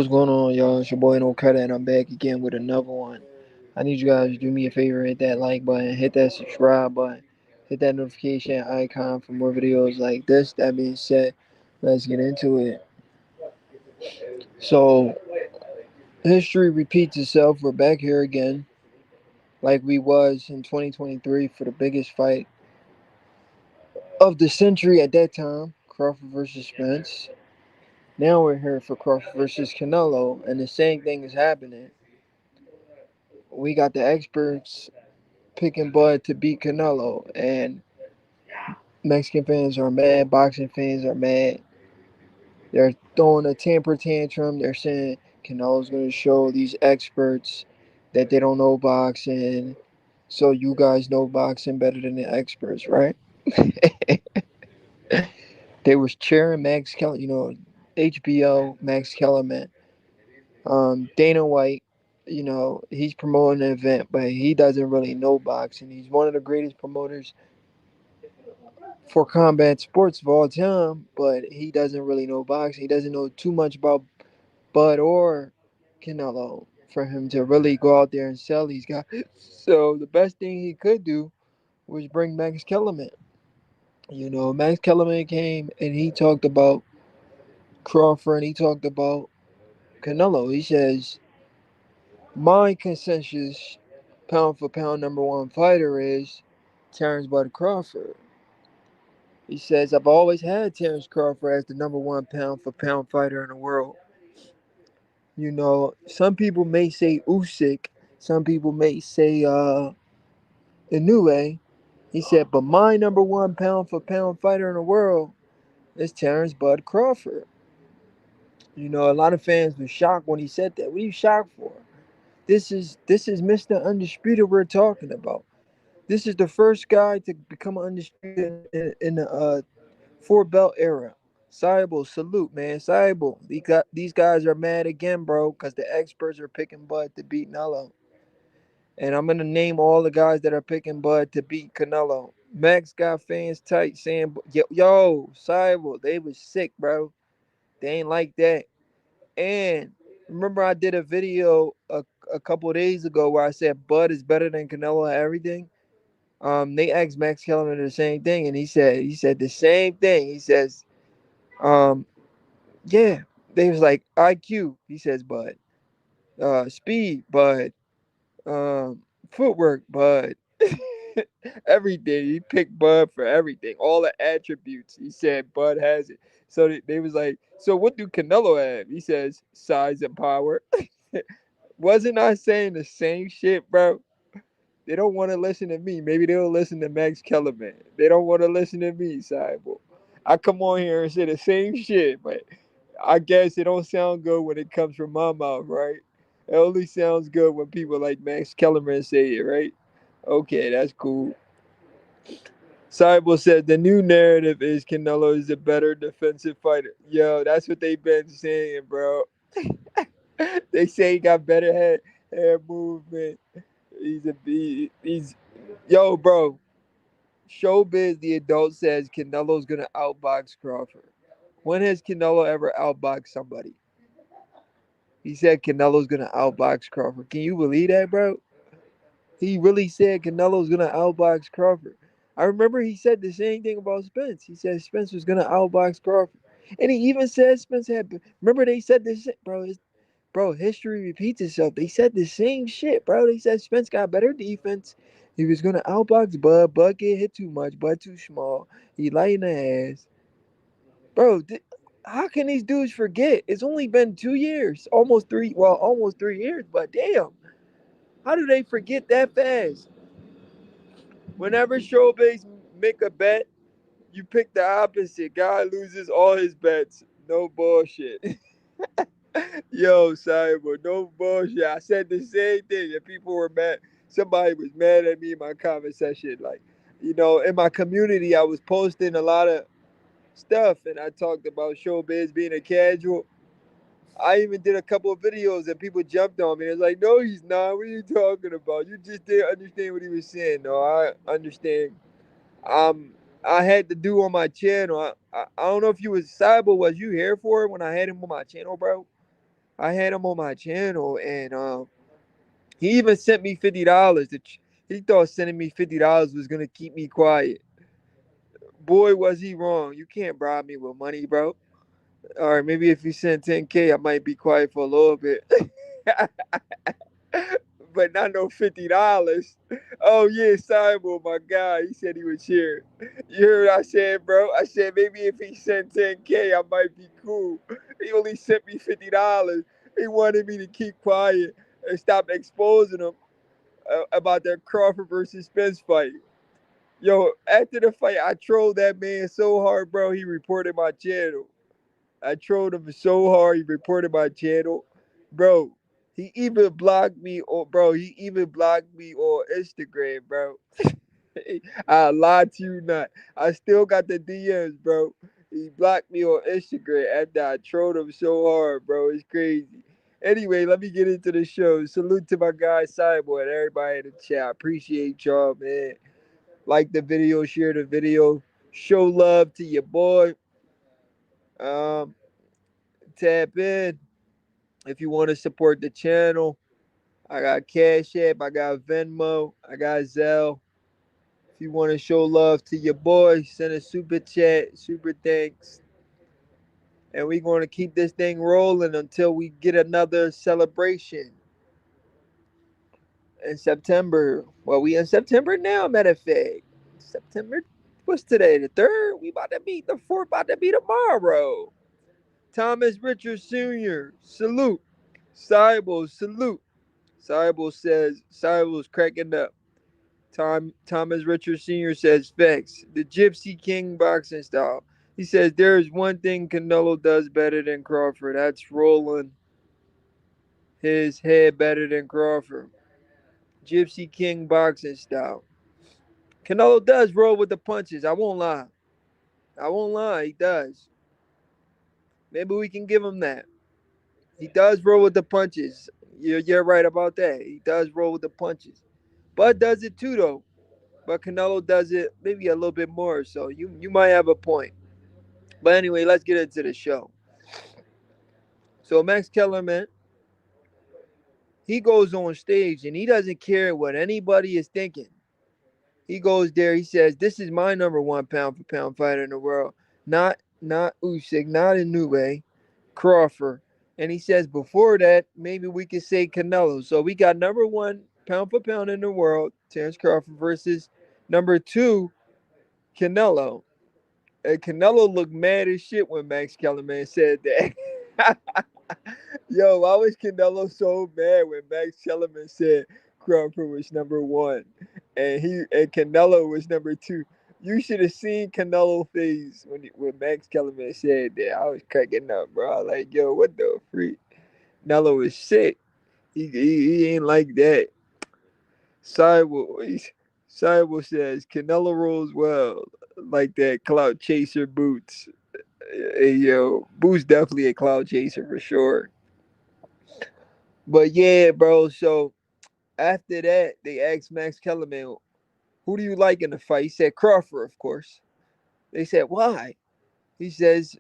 What's going on, y'all? It's your boy No Cutter, and I'm back again with another one. I need you guys to do me a favor, hit that like button, hit that subscribe button, hit that notification icon for more videos like this. That being said, let's get into it. So, history repeats itself. We're back here again, like we was in 2023 for the biggest fight of the century at that time, Crawford versus Spence. Now we're here for Crawford versus Canelo, and the same thing is happening. We got the experts picking Bud to beat Canelo, and Mexican fans are mad, boxing fans are mad. They're throwing a temper tantrum. They're saying Canelo's going to show these experts that they don't know boxing, so you guys know boxing better than the experts, right? They was cheering Max Kellerman, HBO Max Kellerman. Dana White, he's promoting an event, but he doesn't really know boxing. He's one of the greatest promoters for combat sports of all time, but he doesn't really know boxing. He doesn't know too much about Bud or Canelo for him to really go out there and sell these guys. So the best thing he could do was bring Max Kellerman. Max Kellerman came and he talked about Crawford and he talked about Canelo. He says, my consensus pound for pound number one fighter is Terence Bud Crawford. He says, I've always had Terence Crawford as the number one pound for pound fighter in the world. Some people may say Usyk, some people may say Inoue. He said, but my number one pound for pound fighter in the world is Terence Bud Crawford. A lot of fans were shocked when he said that. What are you shocked for? This is Mr. Undisputed we're talking about. This is the first guy to become undisputed in the four belt era. Cyborg, salute, man. Cyborg. These guys are mad again, bro, because the experts are picking Bud to beat Nello. And I'm going to name all the guys that are picking Bud to beat Canelo. Max got fans tight saying, Cyborg, they was sick, bro. They ain't like that. And remember I did a video a couple of days ago where I said Bud is better than Canelo at everything? They asked Max Kellerman the same thing, and he said the same thing. He says, um, yeah, they was like IQ. He says, but speed, but footwork, but everything. He picked Bud for everything, all the attributes. He said Bud has it. So they was like, so what do Canelo have? He says size and power. Wasn't I saying the same shit, bro? They don't want to listen to me. Maybe they'll listen to Max Kellerman. They don't want to listen to me, Cyborg. I come on here and say the same shit, but I guess it don't sound good when it comes from my mouth, right? It only sounds good when people like Max Kellerman say it, right? Okay, that's cool. Cyborg said the new narrative is Canelo is a better defensive fighter. Yo, that's what they've been saying, bro. They say he got better hair movement. He's yo, bro. Showbiz, the adult says Canelo's gonna outbox Crawford. When has Canelo ever outboxed somebody? He said Canelo's gonna outbox Crawford. Can you believe that, bro? He really said Canelo's gonna outbox Crawford. I remember he said the same thing about Spence. He said Spence was gonna outbox Crawford, and he even said Spence had. Remember they said this, bro. Bro, history repeats itself. They said the same shit, bro. They said Spence got better defense. He was gonna outbox Bud. Bud get hit too much. Bud too small. He light in the ass. Bro, how can these dudes forget? It's only been 2 years. Almost three. Well, almost 3 years, but damn. How do they forget that fast? Whenever Showbase make a bet, you pick the opposite. Guy loses all his bets. No bullshit. Yo, Cyber, no bullshit. I said the same thing, and people were mad. Somebody was mad at me in my comment section. Like, in my community, I was posting a lot of stuff, and I talked about Showbiz being a casual. I even did a couple of videos, and people jumped on me. It's like, no, he's not. What are you talking about? You just didn't understand what he was saying. No, I understand. Um, I had to do on my channel. I don't know if you was Cyber. Was you here for it when I had him on my channel, bro? I had him on my channel, and he even sent me $50. He thought sending me $50 was gonna keep me quiet. Boy, was he wrong. You can't bribe me with money, bro. All right, maybe if you send 10K, I might be quiet for a little bit. But not no $50. Oh yeah, Simon, my guy, he said he would share. You heard what I said, bro? I said maybe if he sent 10K, I might be cool. He only sent me $50. He wanted me to keep quiet and stop exposing him about that Crawford versus Spence fight. Yo, after the fight, I trolled that man so hard, bro. He reported my channel. I trolled him so hard. He reported my channel, bro. He even blocked me on, bro. He even blocked me on Instagram, bro. I lied to you not. I still got the DMs, bro. He blocked me on Instagram after I trolled him so hard, bro. It's crazy. Anyway, let me get into the show. Salute to my guy Cyborg and everybody in the chat. I appreciate y'all, man. Like the video, share the video, show love to your boy. Um, Tap in if you want to support the channel. I got Cash App, I got Venmo, I got Zelle. If you want to show love to your boy, send a super chat, super thanks. And we're going to keep this thing rolling until we get another celebration in September. Well, we in September now, matter of fact. September, what's today? The 3rd? We about to be the 4th, about to be tomorrow. Thomas Richards Sr., salute. Cybo, salute. Cybo's cracking up. Thomas Richards Sr. says facts. The Gypsy King boxing style. He says there is one thing Canelo does better than Crawford. That's rolling his head better than Crawford. Gypsy King boxing style. Canelo does roll with the punches. I won't lie. I won't lie. He does. Maybe we can give him that. He does roll with the punches. You're right about that. He does roll with the punches. Bud does it too, though. But Canelo does it maybe a little bit more. So you might have a point. But anyway, let's get into the show. So Max Kellerman, he goes on stage and he doesn't care what anybody is thinking. He goes there. He says, "This is my number one pound for pound fighter in the world. Not Usyk, not Inoue, Crawford." And he says, before that, maybe we could say Canelo. So we got number one pound for pound in the world, Terence Crawford versus number two, Canelo. And Canelo looked mad as shit when Max Kellerman said that. Yo, why was Canelo so mad when Max Kellerman said Crawford was number one and Canelo was number two? You should have seen Canelo face when Max Kellerman said that. I was cracking up, bro. I was like, yo, what the freak? Canelo is sick. He ain't like that. Cyborg, Cyborg says Canelo rolls well like that cloud chaser boots. Hey, yo, Boo's definitely a cloud chaser for sure. But yeah, bro. So after that, they asked Max Kellerman, "Who do you like in the fight?" He said Crawford, of course. They said why? He says,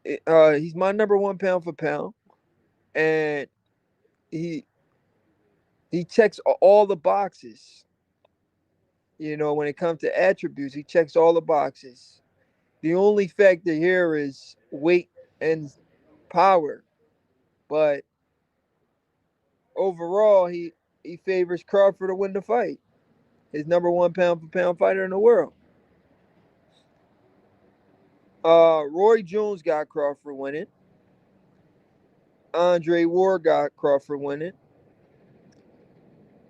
"He's my number one pound for pound, and he he checks all the boxes. You know, when it comes to attributes, he checks all the boxes. The only factor here is weight and power, but overall, he favors Crawford to win the fight. His number one pound for pound fighter in the world." Roy Jones got Crawford winning. Andre Ward got Crawford winning.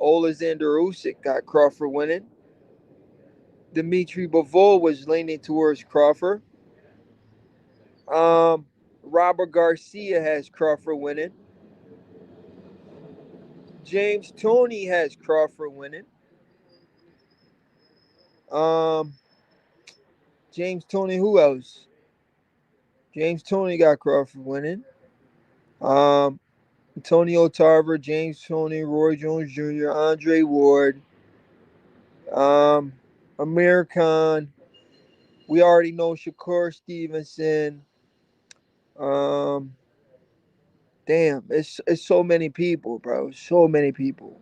Alexander Usyk got Crawford winning. Dimitri Bivol was leaning towards Crawford. Um, Robert Garcia has Crawford winning. James Toney has Crawford winning. Um, James Toney, who else? James Toney got Crawford winning. Um, Antonio Tarver, James Toney, Roy Jones Jr., Andre Ward, um, Amir Khan. We already know Shakur Stevenson. Um, Damn, it's so many people, bro. So many people.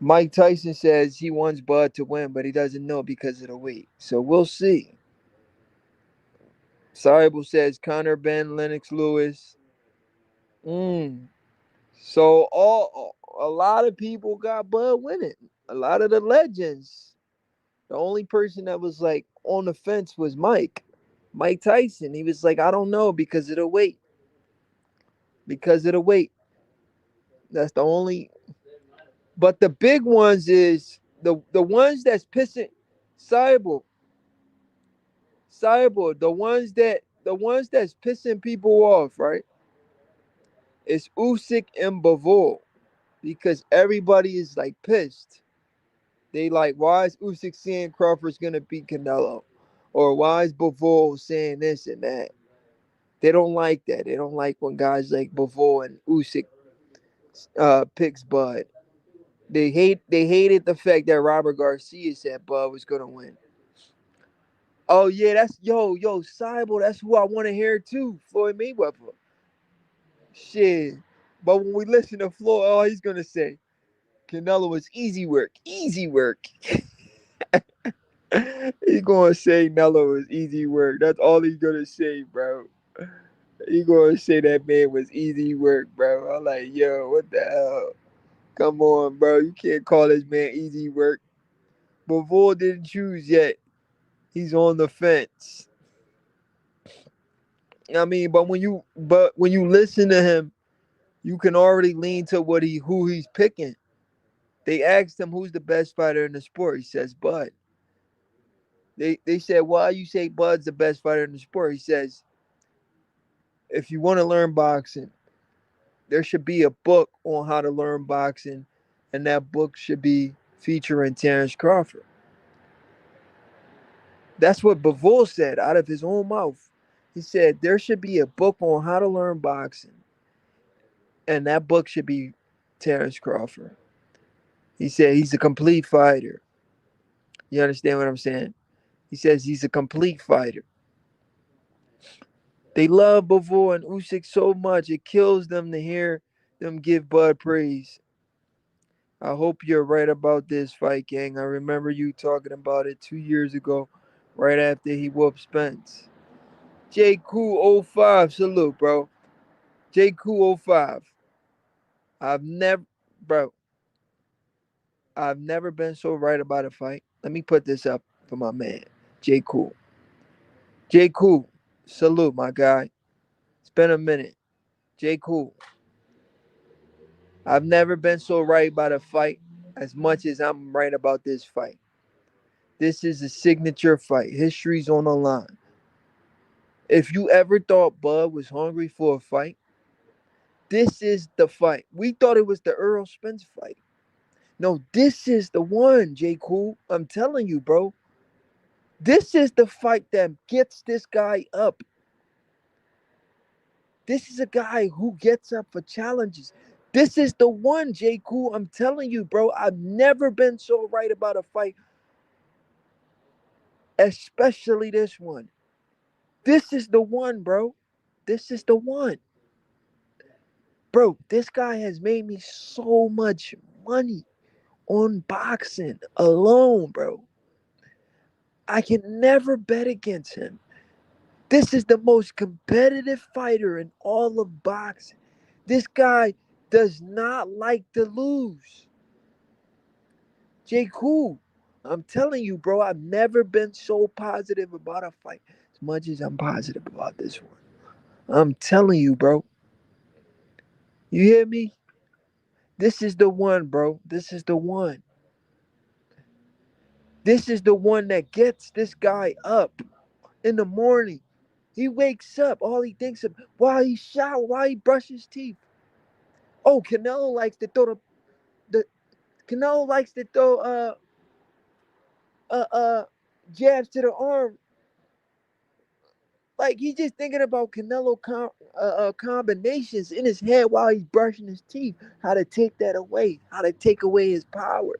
Mike Tyson says he wants Bud to win, but he doesn't know because of the weight. So we'll see. Saibel says Connor Ben, Lennox Lewis. Mm. So a lot of people got Bud winning. A lot of the legends. The only person that was like on the fence was Mike. Mike Tyson. He was like, I don't know because of the weight. Because of the weight. That's the only. But the big ones is the ones that's pissing Cyborg. Cyborg. The ones that's pissing people off, right? It's Usyk and Bivol because everybody is like pissed. They like, why is Usyk saying Crawford's gonna beat Canelo, or why is Bivol saying this and that? They don't like that. They don't like when guys like Bivol and Usyk picks Bud. They hated the fact that Robert Garcia said Bud was gonna win. Oh yeah, that's yo Cyborg. That's who I want to hear too. Floyd Mayweather. Shit. But when we listen to Floyd, all he's gonna say, Canelo was easy work, easy work. He's gonna say Nello was easy work. That's all he's gonna say, bro. He gonna say that man was easy work, bro. I'm like, yo, what the hell? Come on, bro. You can't call this man easy work. Bivol didn't choose yet. He's on the fence. I mean, but when you listen to him, you can already lean to who he's picking. They asked him who's the best fighter in the sport. He says Bud. They said, why you say Bud's the best fighter in the sport? He says, if you want to learn boxing, there should be a book on how to learn boxing, and that book should be featuring Terence Crawford. That's what Bivol said out of his own mouth. He said there should be a book on how to learn boxing, and that book should be Terence Crawford. He said he's a complete fighter. You understand what I'm saying? He says he's a complete fighter. They love Bivol and Usyk so much it kills them to hear them give Bud praise. I hope you're right about this fight, gang. I remember you talking about it 2 years ago, right after he whooped Spence. J. Cool '05, salute, bro. J. Cool '05. I've never, bro, I've never been so right about a fight. Let me put this up for my man, J. Cool. J. Cool, salute, my guy. It's been a minute. J. Cool. I've never been so right about a fight as much as I'm right about this fight. This is a signature fight. History's on the line. If you ever thought Bud was hungry for a fight, this is the fight. We thought it was the Earl Spence fight. No, this is the one, J. Cool. I'm telling you, bro. This is the fight that gets this guy up. This is a guy who gets up for challenges. This is the one, J. Cool. I'm telling you, bro. I've never been so right about a fight, especially this one. This is the one, bro. This is the one. Bro, this guy has made me so much money on boxing alone, bro. I can never bet against him. This is the most competitive fighter in all of boxing. This guy does not like to lose. J. Cool, I'm telling you, bro, I've never been so positive about a fight as much as I'm positive about this one. I'm telling you, bro. You hear me? This is the one, bro. This is the one. This is the one that gets this guy up in the morning. He wakes up, all he thinks of while he shower, while he brushes teeth. Oh, Canelo likes to throw the Canelo likes to throw uh uh jabs to the arm. Like he's just thinking about combinations in his head while he's brushing his teeth. How to take that away? How to take away his power?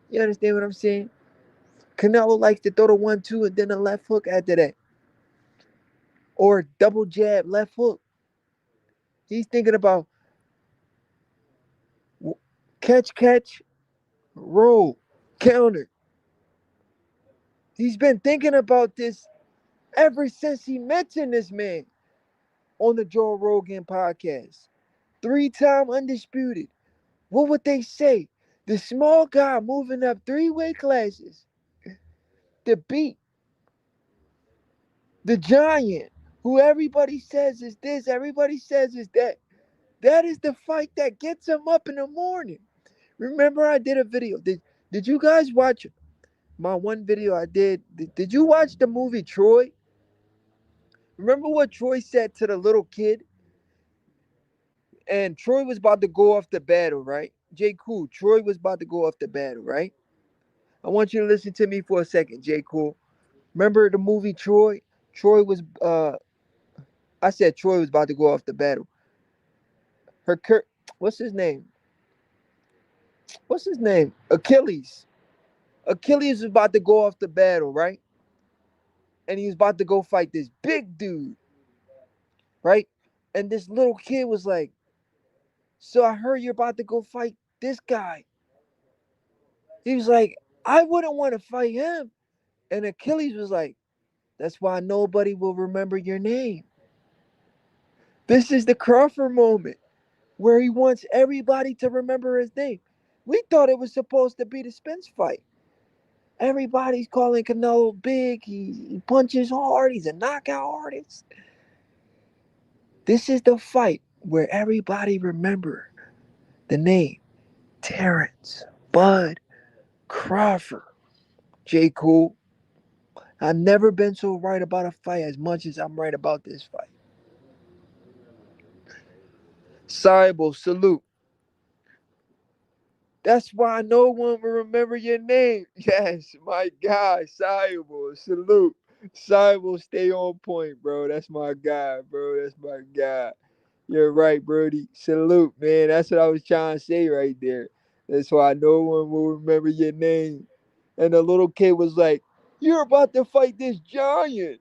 You understand what I'm saying? Canelo likes to throw the 1-2 and then a left hook after that, or double jab left hook. He's thinking about catch, roll, counter. He's been thinking about this ever since he mentioned this man on the Joe Rogan podcast. 3-time undisputed. What would they say? The small guy moving up three-weight classes to beat the giant, who everybody says is this, everybody says is that. That is the fight that gets him up in the morning. Remember, I did a video. Did you guys watch my one video I did? Did you watch the movie Troy? Remember what Troy said to the little kid? And Troy was about to go off the battle, right? J. Cool. Troy was about to go off the battle, right? I want you to listen to me for a second, J. Cool. Remember the movie Troy? Troy was I said Troy was about to go off the battle. Her what's his name? What's his name? Achilles. Achilles was about to go off the battle, right? And he was about to go fight this big dude, right? And this little kid was like, "So I heard you're about to go fight this guy." He was like, "I wouldn't want to fight him." And Achilles was like, "That's why nobody will remember your name." This is the Crawford moment where he wants everybody to remember his name. We thought it was supposed to be the Spence fight. Everybody's calling Canelo big. He punches hard. He's a knockout artist. This is the fight where everybody remember the name Terence Bud Crawford. J. Cool. I've never been so right about a fight as much as I'm right about this fight. Cybo, salute. That's why no one will remember your name. Yes, my guy, Cybo, salute. Cybo, stay on point, bro. That's my guy, bro. That's my guy. You're right, Brody. Salute, man. That's what I was trying to say right there. That's why no one will remember your name. And the little kid was like, "You're about to fight this giant.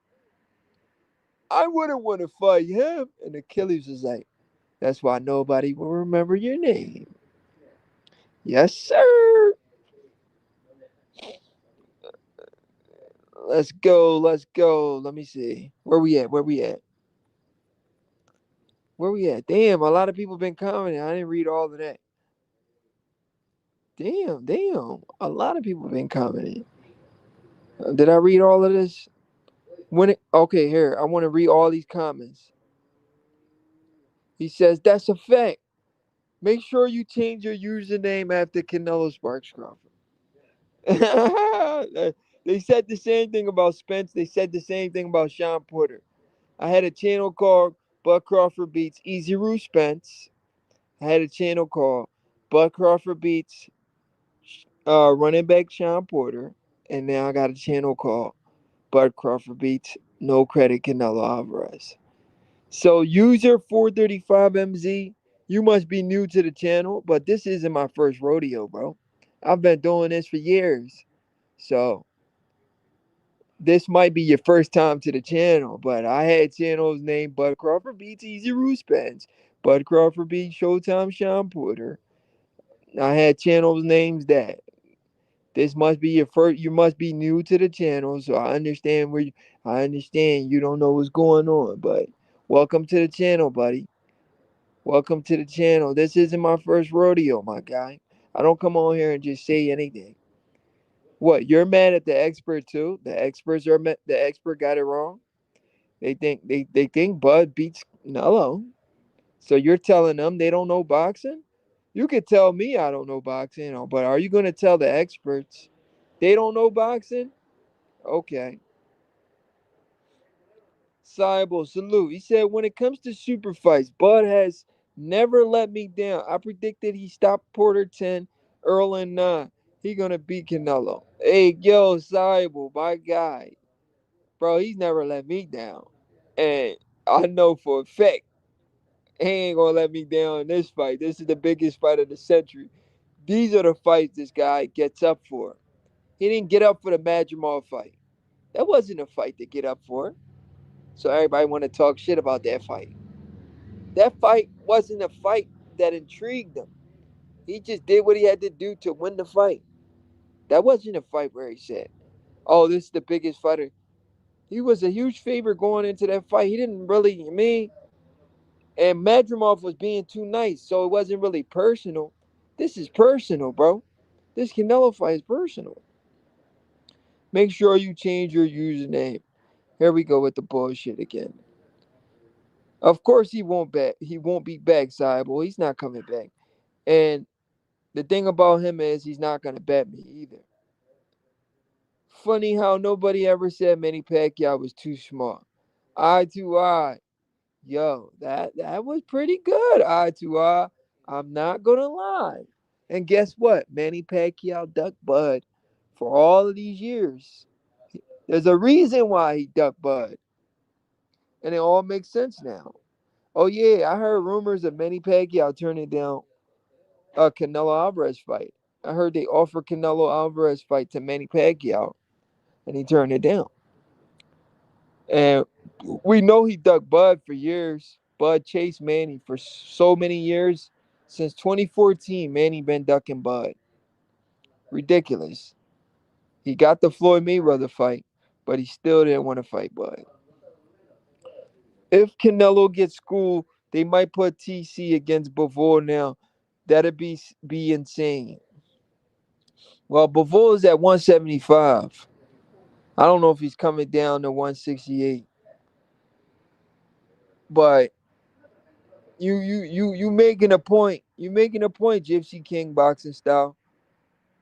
I wouldn't want to fight him." And Achilles was like, "That's why nobody will remember your name." Yes, sir. Let's go. Let's go. Let me see. Where we at? Where we at? Where we at? Damn, a lot of people been commenting. I didn't read all of that. Damn, damn. A lot of people been commenting. Did I read all of this? Okay, here. I want to read all these comments. He says, "That's a fact. Make sure you change your username after Canelo Sparks Crawford." They said the same thing about Spence. They said the same thing about Sean Porter. I had a channel called Bud Crawford Beats Easy Roo Spence. I had a channel called Bud Crawford Beats Running Back Sean Porter. And now I got a channel called Bud Crawford Beats No Credit Canelo Alvarez. So user 435MZ, you must be new to the channel, but this isn't my first rodeo, bro. I've been doing this for years. So this might be your first time to the channel, but I had channels named Bud Crawford Beats Easy Roost Pens, Bud Crawford Beats Showtime Sean Porter. I had channels names that. This must be your first. You must be new to the channel, so I understand I understand you don't know what's going on, but welcome to the channel, buddy. Welcome to the channel. This isn't my first rodeo, my guy. I don't come on here and just say anything. What? You're mad at the expert too? The expert got it wrong. They think Bud beats Nello. So you're telling them they don't know boxing? You could tell me I don't know boxing, but are you gonna tell the experts they don't know boxing? Okay. Cybo, salute. He said, when it comes to super fights, Bud has never let me down. I predicted he stopped Porter 10, Earl and 9. He gonna beat Canelo. Hey, yo, Cybo, my guy. Bro, he's never let me down. And I know for a fact he ain't gonna let me down in this fight. This is the biggest fight of the century. These are the fights this guy gets up for. He didn't get up for the Mad Jamal fight. That wasn't a fight to get up for. So everybody want to talk shit about that fight. That fight wasn't a fight that intrigued him. He just did what he had to do to win the fight. That wasn't a fight where he said, "Oh, this is the biggest fighter." He was a huge favorite going into that fight. He didn't really, I mean, and Madrimov was being too nice, so it wasn't really personal. This is personal, bro. This Canelo fight is personal. Make sure you change your username. Here we go with the bullshit again. Of course he won't back. He won't be back, Cyborg. He's not coming back. And the thing about him is he's not gonna bet me either. Funny how nobody ever said Manny Pacquiao was too smart. Eye to eye. Yo, that was pretty good, eye to eye. I'm not gonna lie. And guess what? Manny Pacquiao ducked Bud for all of these years. There's a reason why he ducked Bud. And it all makes sense now. Oh yeah, I heard rumors of Manny Pacquiao turning down a Canelo Alvarez fight. I heard they offered Canelo Alvarez fight to Manny Pacquiao, and he turned it down. And we know he ducked Bud for years. Bud chased Manny for so many years. Since 2014, Manny been ducking Bud. Ridiculous. He got the Floyd Mayweather fight, but he still didn't want to fight Bud. If Canelo gets schooled, they might put TC against Bivol now. That'd be insane. Well, Bivol is at 175. I don't know if he's coming down to 168, but you making a point. You making a point, Gypsy King boxing style.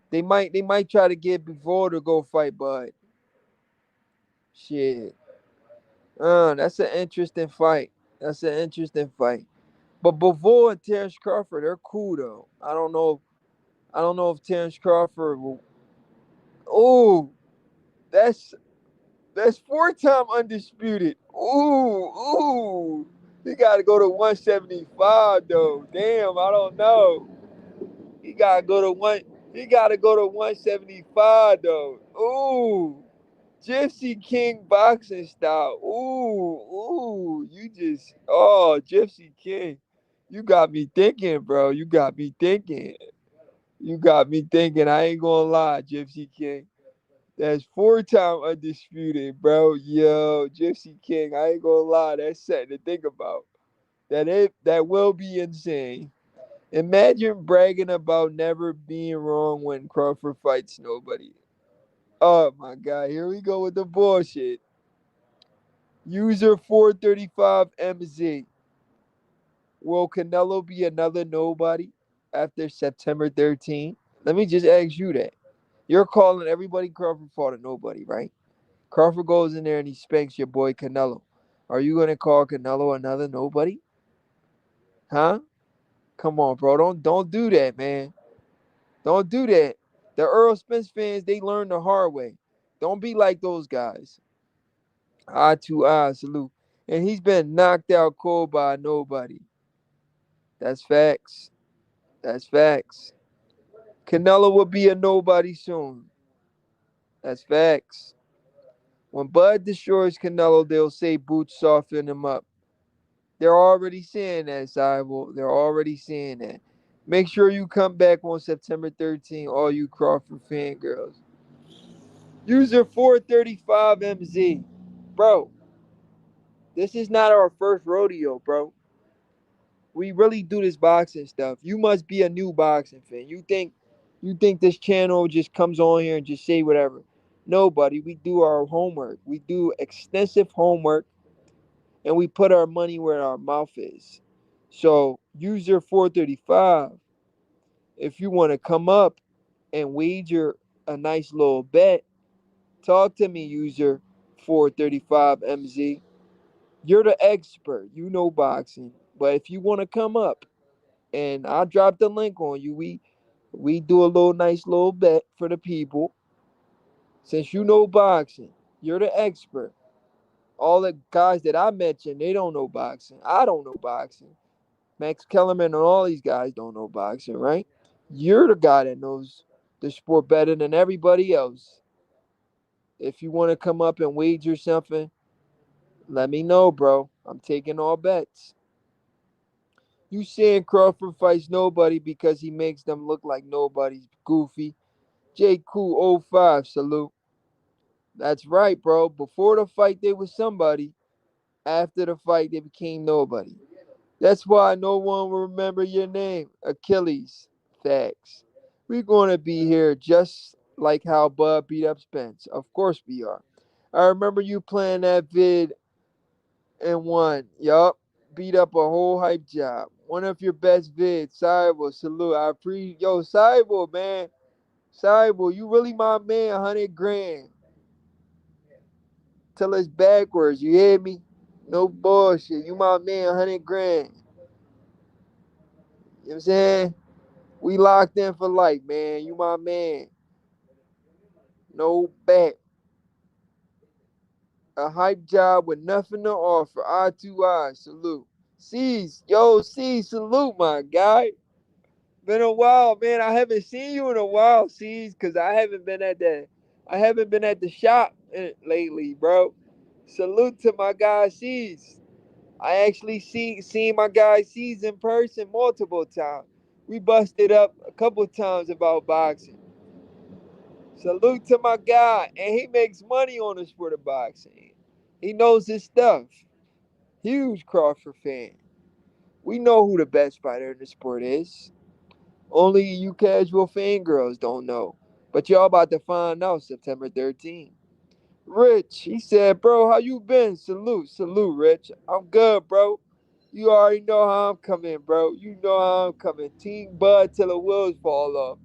They might try to get Bivol to go fight Bud. Shit. That's an interesting fight. That's an interesting fight. But Bivol and Terence Crawford, they're cool though. I don't know if Terence Crawford will. Oh, that's that's 4-time undisputed. Ooh. He got to go to 175 though. Damn, I don't know. He got to go to one. He got to go to 175 though. Ooh. Gypsy King boxing style. You just, Gypsy King. You got me thinking, bro. You got me thinking. You got me thinking. I ain't gonna lie, Gypsy King. That's 4-time undisputed, bro. Yo, Gypsy King. I ain't gonna lie. That's something to think about. That will be insane. Imagine bragging about never being wrong when Crawford fights nobody. Oh my god, here we go with the bullshit. User 435MZ. Will Canelo be another nobody after September 13th? Let me just ask you that. You're calling everybody Crawford fought a nobody, right? Crawford goes in there and he spanks your boy Canelo. Are you gonna call Canelo another nobody? Huh? Come on, bro. Don't do that, man. Don't do that. The Earl Spence fans, they learned the hard way. Don't be like those guys. Eye to eye, salute. And he's been knocked out cold by nobody. That's facts. That's facts. Canelo will be a nobody soon. That's facts. When Bud destroys Canelo, they'll say Boots soften him up. They're already saying that, Cyborg. They're already saying that. Make sure you come back on September 13th, all you Crawford fangirls. User 435MZ. Bro, this is not our first rodeo, bro. We really do this boxing stuff. You must be a new boxing fan. You think this channel just comes on here and just say whatever. No, buddy, we do our homework. We do extensive homework and we put our money where our mouth is. So, user 435, if you want to come up and wager a nice little bet, talk to me, user 435MZ. You're the expert. You know boxing. But if you want to come up, and I'll drop the link on you, we do a little nice little bet for the people. Since you know boxing, you're the expert. All the guys that I mentioned, they don't know boxing. I don't know boxing. Max Kellerman and all these guys don't know boxing, right? You're the guy that knows the sport better than everybody else. If you want to come up and wager something, let me know, bro. I'm taking all bets. You saying Crawford fights nobody because he makes them look like nobody's goofy. J. Cool '05, salute. That's right, bro. Before the fight, they was somebody. After the fight, they became nobody. That's why no one will remember your name. Achilles. Facts. We're going to be here just like how Bud beat up Spence. Of course we are. I remember you playing that vid and won. Yup. Beat up a whole hype job. One of your best vids. Cyber, salute. Yo, Cyber, man. Cyber, you really my man. 100 grand. Till it's backwards. You hear me? No bullshit. You my man. 100 grand. You know what I'm saying? We locked in for life, man. You my man. No bet. A hype job with nothing to offer. Eye to eye. Salute. C's. Yo, C. Salute, my guy. Been a while, man. I haven't seen you in a while, C's, because I haven't been at the shop lately, bro. Salute to my guy C's. I actually seen my guy C's in person multiple times. We busted up a couple times about boxing. Salute to my guy, and he makes money on the sport of boxing. He knows his stuff. Huge Crawford fan. We know who the best fighter in the sport is. Only you casual fangirls don't know. But y'all about to find out September 13th. Rich, he said, bro, how you been? Salute, Rich. I'm good, bro. You already know how I'm coming, bro. You know how I'm coming. Team Bud till the wheels fall off.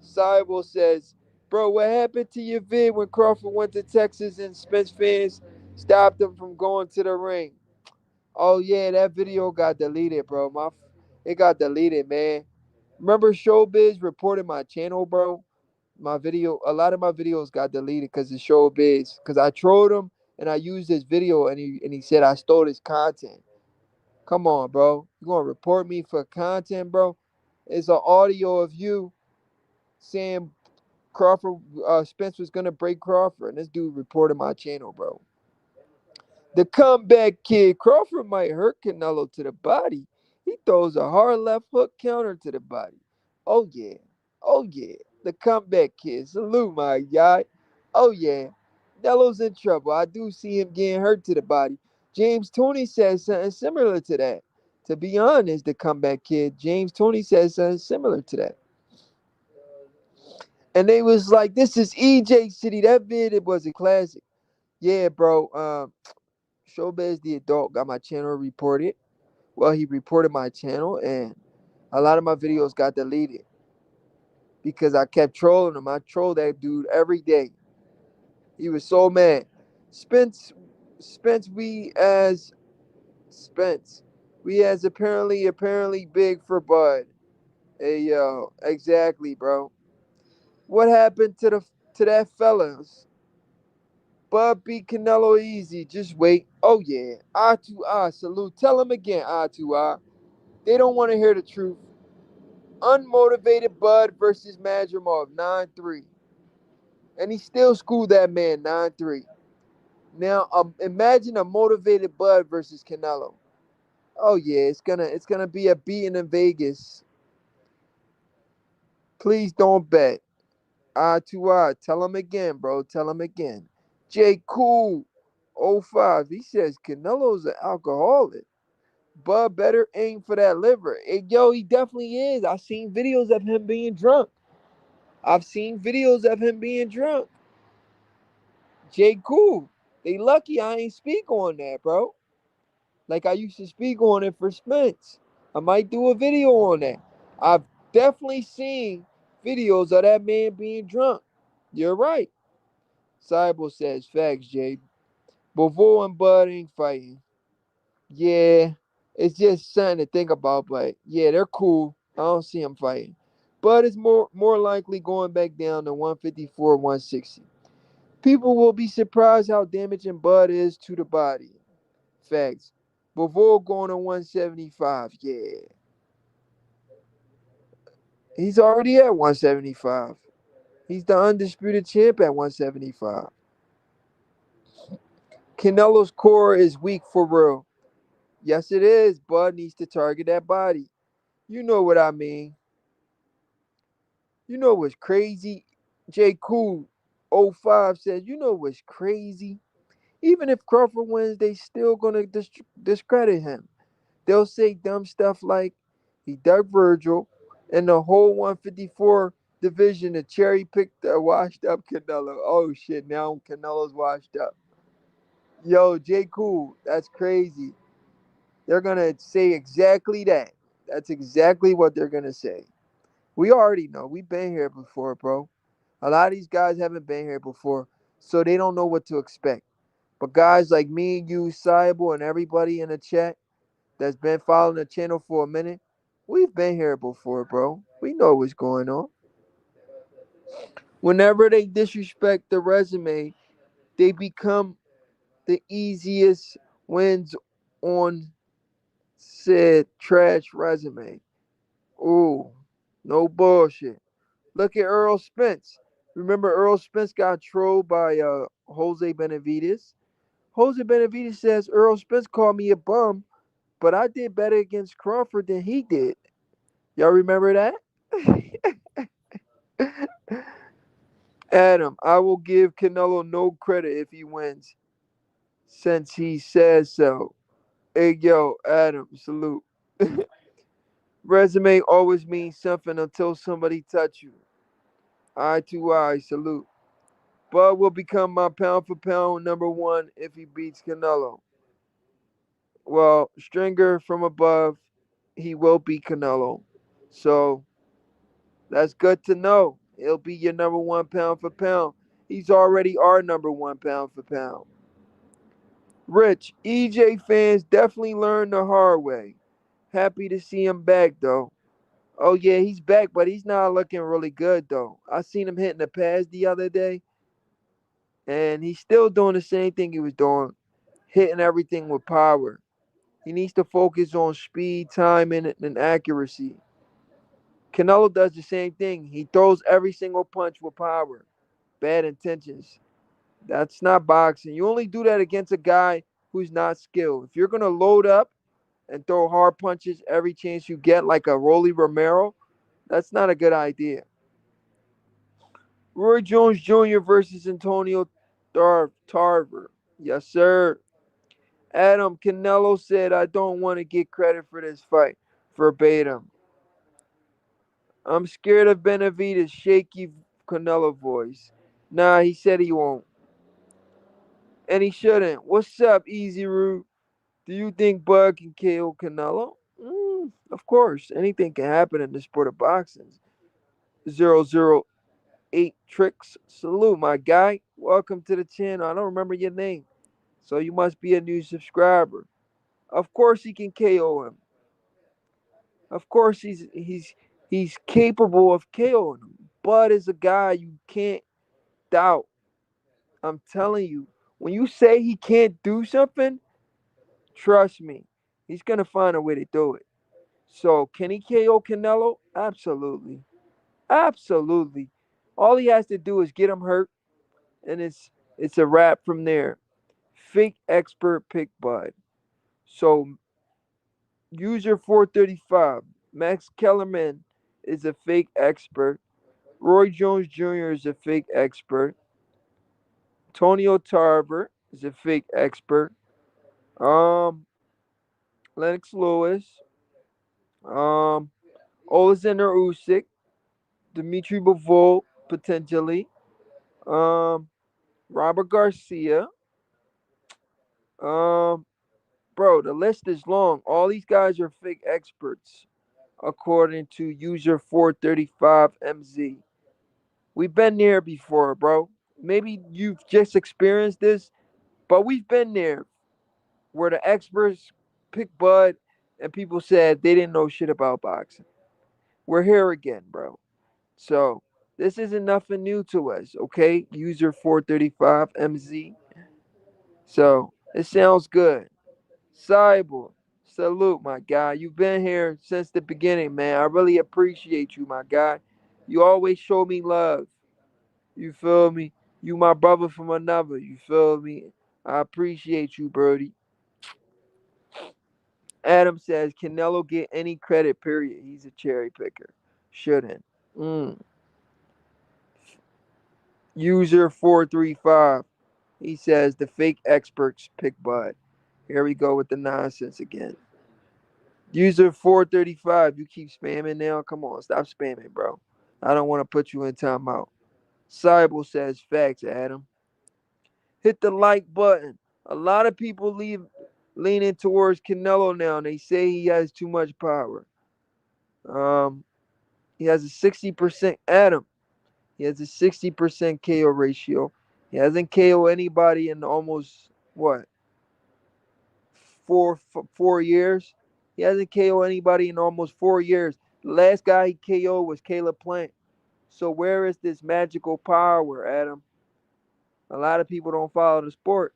Cyber says, bro, what happened to your vid when Crawford went to Texas and Spence fans stopped him from going to the ring? Oh yeah, that video got deleted, bro. It got deleted, man. Remember Showbiz reported my channel, bro? A lot of my videos got deleted because of Showbiz. Because I trolled him and I used his video and he said I stole his content. Come on, bro. You gonna report me for content, bro? It's an audio of you saying Crawford, Spence was gonna break Crawford, and this dude reported my channel, bro. The comeback kid, Crawford might hurt Canelo to the body. He throws a hard left hook counter to the body. Oh yeah, oh yeah. The comeback kid, salute my guy. Oh yeah, Canelo's in trouble. I do see him getting hurt to the body. James Toney says something similar to that. To be honest, the comeback kid, James Toney says something similar to that. And they was like, this is EJ City. That vid, it was a classic. Yeah, bro. Showbiz the adult got my channel reported. Well, he reported my channel, and a lot of my videos got deleted because I kept trolling him. I trolled that dude every day. He was so mad. Spence, Spence, Spence, we as apparently big for Bud. Hey yo, exactly, bro. What happened to that fellas? Bud beat Canelo easy. Just wait. Oh yeah. Eye to eye. Salute. Tell him again. Eye to eye. They don't want to hear the truth. Unmotivated Bud versus Madrimov 9-3. And he still schooled that man 9-3. Now imagine a motivated Bud versus Canelo. Oh yeah, it's gonna be a beating in Vegas. Please don't bet. Eye to eye. Tell him again, bro. Tell him again. J. Cool 05. He says Canelo's an alcoholic. Bud better aim for that liver. Yo, he definitely is. I've seen videos of him being drunk. I've seen videos of him being drunk. J. Cool. They lucky I ain't speak on that, bro. Like I used to speak on it for Spence. I might do a video on that. I've definitely seen videos of that man being drunk. You're right. Cybo says, facts, Jay. Bavo and Bud ain't fighting. Yeah, it's just something to think about, but yeah, they're cool. I don't see them fighting. Bud is more likely going back down to 154, 160. People will be surprised how damaging Bud is to the body. Facts. Before going to 175, yeah. He's already at 175. He's the undisputed champ at 175. Canelo's core is weak for real. Yes, it is. Bud needs to target that body. You know what I mean. You know what's crazy? J. Cool 05 says, you know what's crazy? Even if Crawford wins, they still gonna discredit him. They'll say dumb stuff like he dug Virgil and the whole 154 division to cherry pick the washed up Canelo. Oh shit, now Canelo's washed up. Yo, J. Cool, that's crazy. They're gonna say exactly that. That's exactly what they're gonna say. We already know. We've been here before, bro. A lot of these guys haven't been here before, so they don't know what to expect. But guys like me, you, Cyborg, and everybody in the chat that's been following the channel for a minute, we've been here before, bro. We know what's going on. Whenever they disrespect the resume, they become the easiest wins on said trash resume. Ooh, no bullshit. Look at Earl Spence. Remember Earl Spence got trolled by Jose Benavides? Jose Benavides says Earl Spence called me a bum, but I did better against Crawford than he did. Y'all remember that? Adam, I will give Canelo no credit if he wins, since he says so. Hey, yo, Adam, salute. Resume always means something until somebody touch you. Eye to eye, salute. Bud will become my pound for pound number one if he beats Canelo. Well, Stringer from above, he will beat Canelo. So that's good to know. He'll be your number one pound for pound. He's already our number one pound for pound. Rich, EJ fans definitely learned the hard way. Happy to see him back though. Oh yeah, he's back, but he's not looking really good though. I seen him hitting the pads the other day, and he's still doing the same thing he was doing, hitting everything with power. He needs to focus on speed, timing, and accuracy. Canelo does the same thing. He throws every single punch with power, bad intentions. That's not boxing. You only do that against a guy who's not skilled. If you're gonna load up and throw hard punches every chance you get, like a Rolly Romero, that's not a good idea. Roy Jones Jr. versus Antonio Tarver. Yes, sir. Adam Canelo said, I don't want to get credit for this fight. Verbatim. I'm scared of Benavides' shaky Canelo voice. Nah, he said he won't. And he shouldn't. What's up, Easy Root? Do you think Bud can KO Canelo? Of course. Anything can happen in the sport of boxing. 008 Tricks. Salute, my guy. Welcome to the channel. I don't remember your name, so you must be a new subscriber. Of course he can KO him. Of course he's capable of KOing him. Bud is a guy you can't doubt. I'm telling you, when you say he can't do something, trust me, he's gonna find a way to do it. So can he KO Canelo? Absolutely, absolutely. All he has to do is get him hurt, and it's a wrap from there. Fake expert pick Bud. So user 435, Max Kellerman is a fake expert. Roy Jones Jr. is a fake expert. Tonio Tarver is a fake expert. Um, Lennox Lewis. Um, Alexander Usyk. Dimitri Bivol potentially. Um, Robert Garcia. Um, bro, the list is long. All these guys are fake experts, according to user 435MZ. We've been there before, bro. Maybe you've just experienced this, but we've been there where the experts picked Bud and people said they didn't know shit about boxing. We're here again, bro. So this isn't nothing new to us, okay? User 435MZ. So it sounds good. Cyborg, salute, my guy. You've been here since the beginning, man. I really appreciate you, my guy. You always show me love. You feel me? You my brother from another. You feel me? I appreciate you, Birdie. Adam says Canelo get any credit, period. He's a cherry picker. Shouldn't. Mm. User 435. He says the fake experts pick Bud. Here we go with the nonsense again. User 435, you keep spamming now? Come on, stop spamming, bro. I don't want to put you in timeout. Cybel says facts, Adam. Hit the like button. A lot of people leaning towards Canelo now, and they say he has too much power. Um, he has a 60% Adam. He has a 60% KO ratio. He hasn't KO anybody in almost what 4 years. He hasn't KO anybody in almost 4 years. The last guy he KO was Caleb Plant. So where is this magical power, Adam? A lot of people don't follow the sport.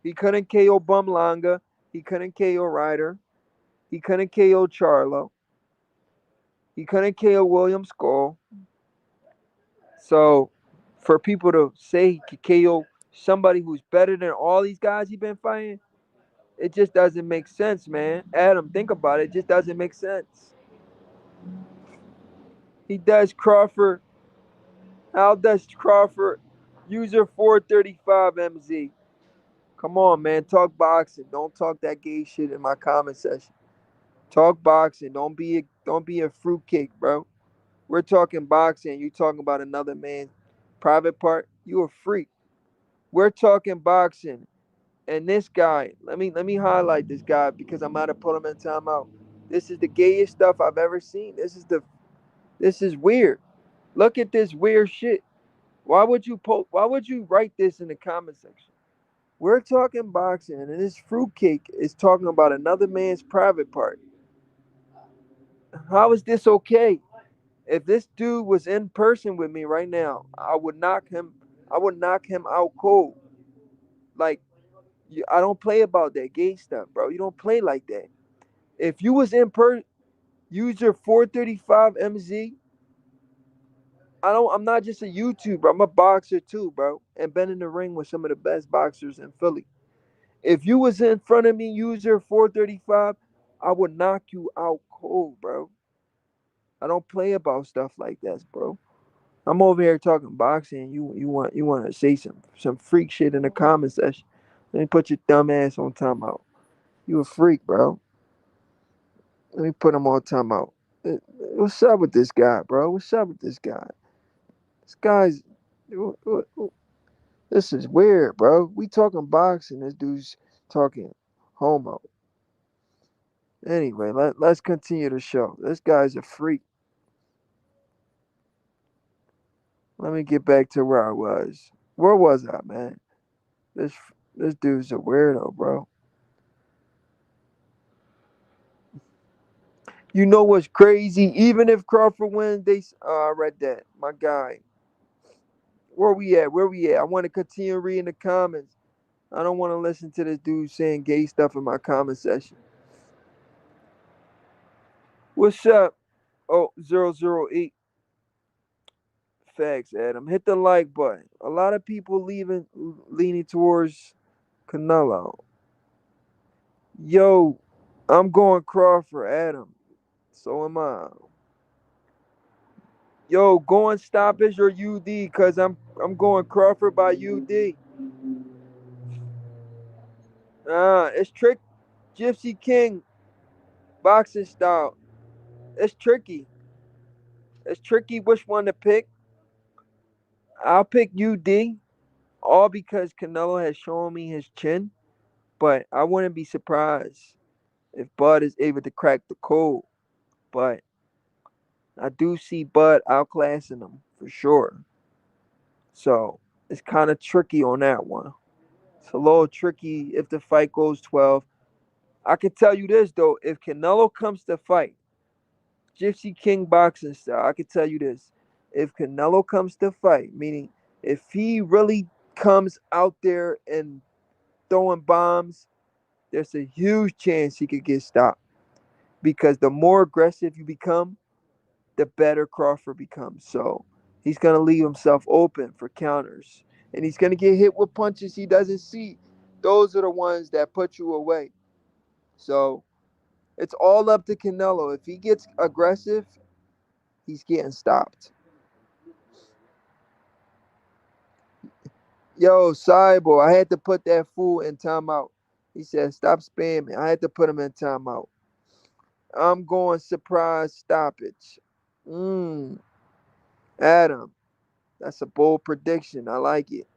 He couldn't KO Bumlanga. He couldn't KO Ryder. He couldn't KO Charlo. He couldn't KO William Skull. So for people to say he could KO somebody who's better than all these guys he's been fighting, it just doesn't make sense, man. Adam, think about it. It just doesn't make sense. He does Crawford. How does Crawford? User 435 MZ. Come on, man. Talk boxing. Don't talk that gay shit in my comment section. Talk boxing. Don't be a fruitcake, bro. We're talking boxing. You talking about another man's private part? You a freak. We're talking boxing. And this guy, let me highlight this guy because I'm about to put him in timeout. This is the gayest stuff I've ever seen. This is weird. Look at this weird shit. Why would you write this in the comment section? We're talking boxing and this fruitcake is talking about another man's private part. How is this okay? If this dude was in person with me right now, I would knock him out cold. Like I don't play about that gay stuff, bro. You don't play like that. If you was in person, user 435 MZ, I'm not just a YouTuber. I'm a boxer too, bro. And been in the ring with some of the best boxers in Philly. If you was in front of me, user 435, I would knock you out cold, bro. I don't play about stuff like that, bro. I'm over here talking boxing. You want to say some freak shit in the comment section. Let me put your dumb ass on timeout. You a freak, bro. Let me put him on timeout. What's up with this guy, bro? What's up with this guy? This guy's. This is weird, bro. We talking boxing. This dude's talking homo. Anyway, let's continue the show. This guy's a freak. Let me get back to where I was. Where was I, man? This this dude's a weirdo, bro. You know what's crazy? Even if Crawford wins, I read that. My guy. Where we at? Where we at? I want to continue reading the comments. I don't want to listen to this dude saying gay stuff in my comment section. What's up? Oh, 008. Facts, Adam. Hit the like button. A lot of people leaning towards Canelo. Yo, I'm going Crawford, Adam. So am I. Yo, going stoppage or UD? Cause I'm going Crawford by UD. It's trick. Gypsy King boxing style. It's tricky. It's tricky which one to pick. I'll pick UD, all because Canelo has shown me his chin. But I wouldn't be surprised if Bud is able to crack the code. But I do see Bud outclassing him for sure. So it's kind of tricky on that one. It's a little tricky if the fight goes 12. I can tell you this though, if Canelo comes to fight, Gypsy King boxing style, I can tell you this. If Canelo comes to fight, meaning if he really comes out there and throwing bombs, there's a huge chance he could get stopped. Because the more aggressive you become, the better Crawford becomes. So he's going to leave himself open for counters. And he's going to get hit with punches he doesn't see. Those are the ones that put you away. So It's all up to Canelo. If he gets aggressive, he's getting stopped. Yo, Cyborg, I had to put that fool in timeout. He said, stop spamming. I had to put him in timeout. I'm going surprise stoppage. Mmm. Adam, that's a bold prediction. I like it.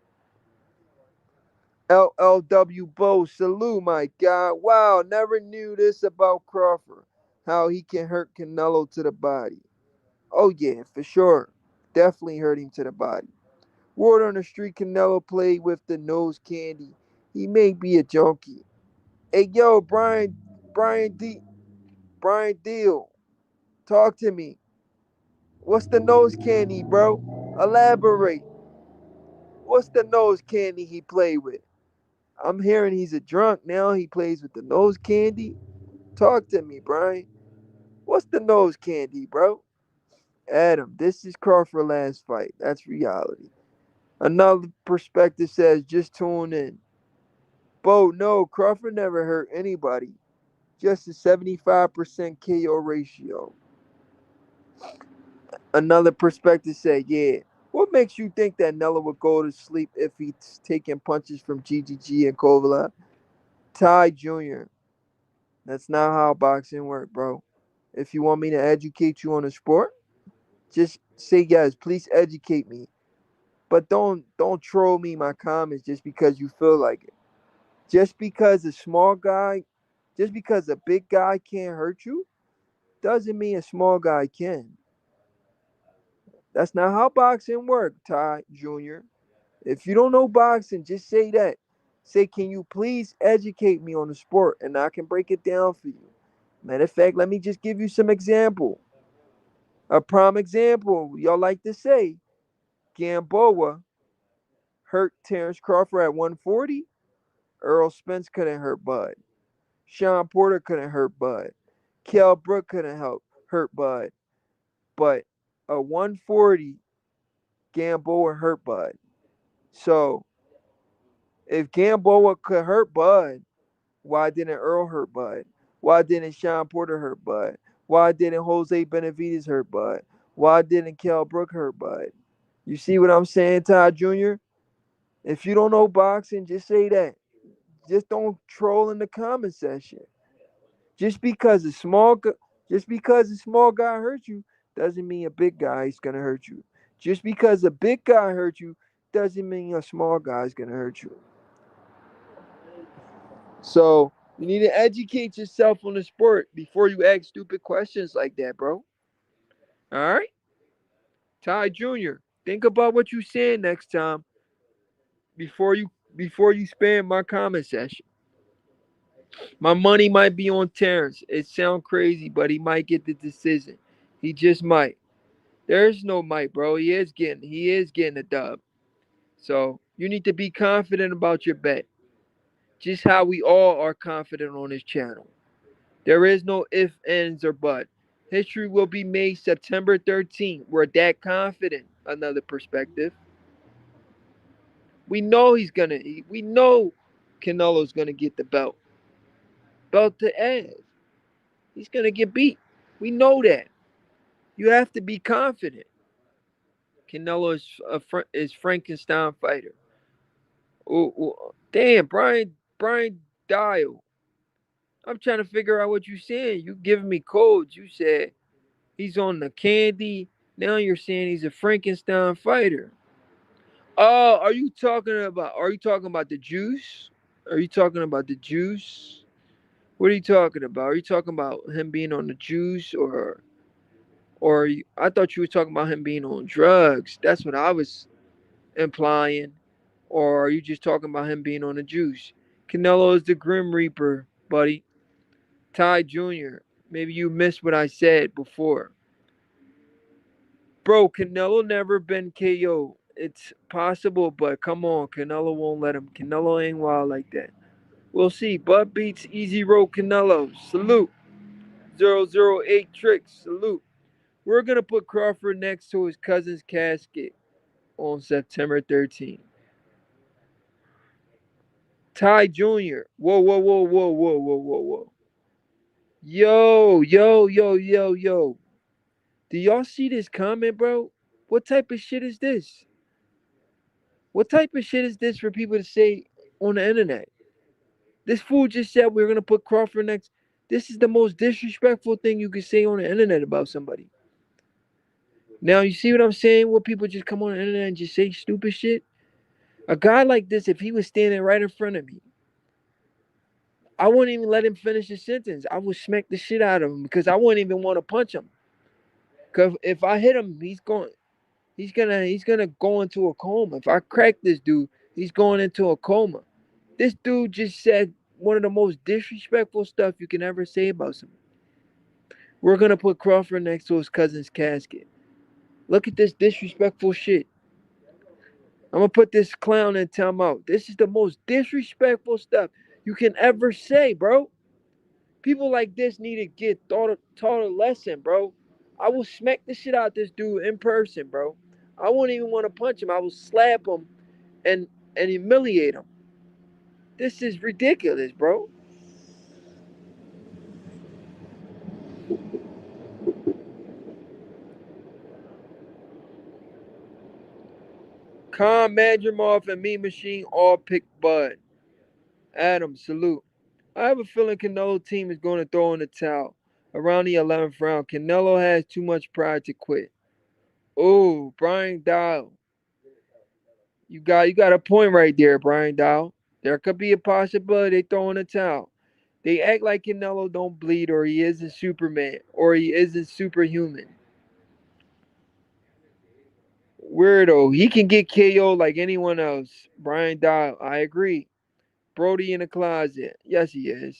LLW Bo, salute, my God. Wow, never knew this about Crawford. How he can hurt Canelo to the body. Oh, yeah, for sure. Definitely hurt him to the body. Word on the street, Canelo played with the nose candy. He may be a junkie. Hey, yo, Brian D, Brian Deal, talk to me. What's the nose candy, bro? Elaborate. What's the nose candy he played with? I'm hearing he's a drunk now. He plays with the nose candy. Talk to me, Brian. What's the nose candy, bro? Adam, this is Crawford last fight. That's reality. Another perspective says just tune in. Bo, no, Crawford never hurt anybody. Just a 75% KO ratio. Another perspective said, yeah. What makes you think that Nella would go to sleep if he's taking punches from GGG and Kovalev? Ty Jr. That's not how boxing works, bro. If you want me to educate you on the sport, just say yes. Please educate me. But don't troll me in my comments just because you feel like it. Just because a small guy, just because a big guy can't hurt you, doesn't mean a small guy can. That's not how boxing works, Ty Jr. If you don't know boxing, just say that. Say, can you please educate me on the sport and I can break it down for you. Matter of fact, let me just give you some example. A prime example, y'all like to say, Gamboa hurt Terence Crawford at 140. Earl Spence couldn't hurt Bud. Sean Porter couldn't hurt Bud. Kell Brook couldn't hurt Bud. But a 140, Gamboa hurt Bud. So if Gamboa could hurt Bud, why didn't Earl hurt Bud? Why didn't Sean Porter hurt Bud? Why didn't Jose Benavides hurt Bud? Why didn't Kell Brook hurt Bud? You see what I'm saying, Todd Jr.? If you don't know boxing, just say that. Just don't troll in the comment section. Just because a small just because a small guy hurt you doesn't mean a big guy is gonna hurt you. Just because a big guy hurt you doesn't mean a small guy is gonna hurt you. So you need to educate yourself on the sport before you ask stupid questions like that, bro. All right, Ty Jr. Think about what you saying next time before you spam my comment section. My money might be on Terrence. It sounds crazy, but he might get the decision. He just might. There's no might, bro. He is getting a dub. So you need to be confident about your bet. Just how we all are confident on this channel. There is no if, ands, or but. History will be made September 13th. We're that confident. Another perspective. We know we know Canelo's gonna get the belt. Belt to ass. He's gonna get beat. We know that. You have to be confident. Canelo is Frankenstein fighter. Ooh, ooh. Damn, Brian Dial. I'm trying to figure out what you saying. You giving me codes. You said he's on the candy. Now you're saying he's a Frankenstein fighter. Oh, are you talking about the juice? Are you talking about the juice? What are you talking about? Are you talking about him being on the juice I thought you were talking about him being on drugs. That's what I was implying. Or are you just talking about him being on the juice? Canelo is the Grim Reaper, buddy. Ty Jr. Maybe you missed what I said before. Bro, Canelo never been KO. It's possible, but come on, Canelo won't let him. Canelo ain't wild like that. We'll see. Bud beats Easy Road Canelo. Salute. 008 Tricks. Salute. We're going to put Crawford next to his cousin's casket on September 13th. Ty Jr. Whoa, whoa, whoa, whoa, whoa, whoa, whoa, whoa. Yo, yo, yo, yo, yo. Do y'all see this comment, bro? What type of shit is this? What type of shit is this for people to say on the internet? This fool just said we're gonna put Crawford next. This is the most disrespectful thing you could say on the internet about somebody. Now you see what I'm saying? Where people just come on the internet and just say stupid shit. A guy like this, if he was standing right in front of me, I wouldn't even let him finish his sentence. I would smack the shit out of him because I wouldn't even want to punch him. Cause if I hit him, he's gonna go into a coma. If I crack this dude, he's going into a coma. This dude just said one of the most disrespectful stuff you can ever say about someone. We're gonna put Crawford next to his cousin's casket. Look at this disrespectful shit. I'm gonna put this clown in timeout. This is the most disrespectful stuff you can ever say, bro. People like this need to get taught a lesson, bro. I will smack the shit out this dude in person, bro. I wouldn't even want to punch him. I will slap him and humiliate him. This is ridiculous, bro. Khan, Madrimov, and Me Machine all pick Bud. Adam, salute. I have a feeling Canelo team is going to throw in the towel around the 11th round. Canelo has too much pride to quit. Oh, Brian Dial. You got a point right there, Brian Dial. There could be a possibility they throw in the towel. They act like Canelo don't bleed or he isn't Superman or he isn't superhuman. Weirdo. He can get KO like anyone else. Brian Dial. I agree. Brody in the closet. Yes, he is.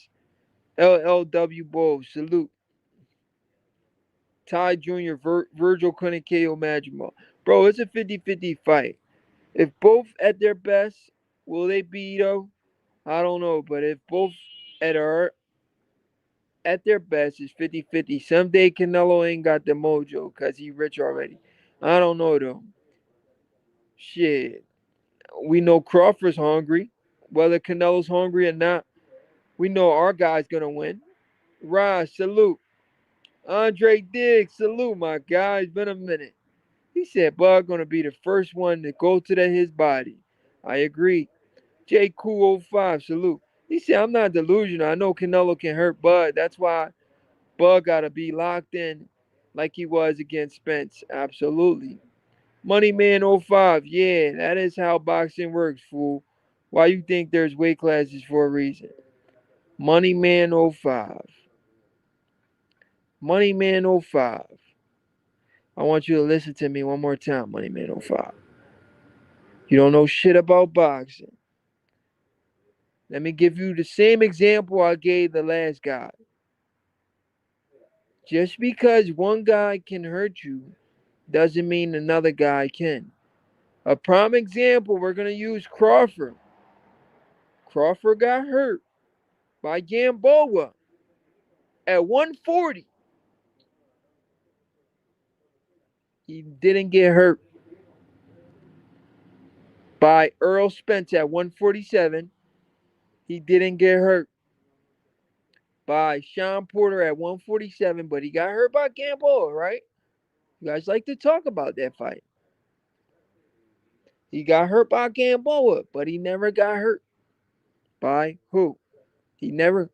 LLW Bull. Salute. Ty Jr., Virgil couldn't KO Madrigal. Bro, it's a 50-50 fight. If both at their best, will they be though? I don't know. But if both at are at their best, it's 50-50. Someday Canelo ain't got the mojo because he rich already. I don't know though. Shit. We know Crawford's hungry. Whether Canelo's hungry or not, we know our guy's gonna win. Raj, salute. Andre Diggs, salute my guy. It's been a minute. He said Bud gonna be the first one to go to his body. I agree. J Cool 05, salute. He said I'm not delusional. I know Canelo can hurt Bud. That's why Bud gotta be locked in like he was against Spence. Absolutely. Money Man 05, yeah, that is how boxing works, fool. Why you think there's weight classes for a reason? Money Man 05. Money Man 05. I want you to listen to me one more time, Money Man 05. You don't know shit about boxing. Let me give you the same example I gave the last guy. Just because one guy can hurt you doesn't mean another guy can. A prime example, we're going to use Crawford. Crawford got hurt by Gamboa at 140. He didn't get hurt by Earl Spence at 147. He didn't get hurt by Sean Porter at 147, but he got hurt by Gamboa, right? You guys like to talk about that fight. He got hurt by Gamboa, but he never got hurt by who? He never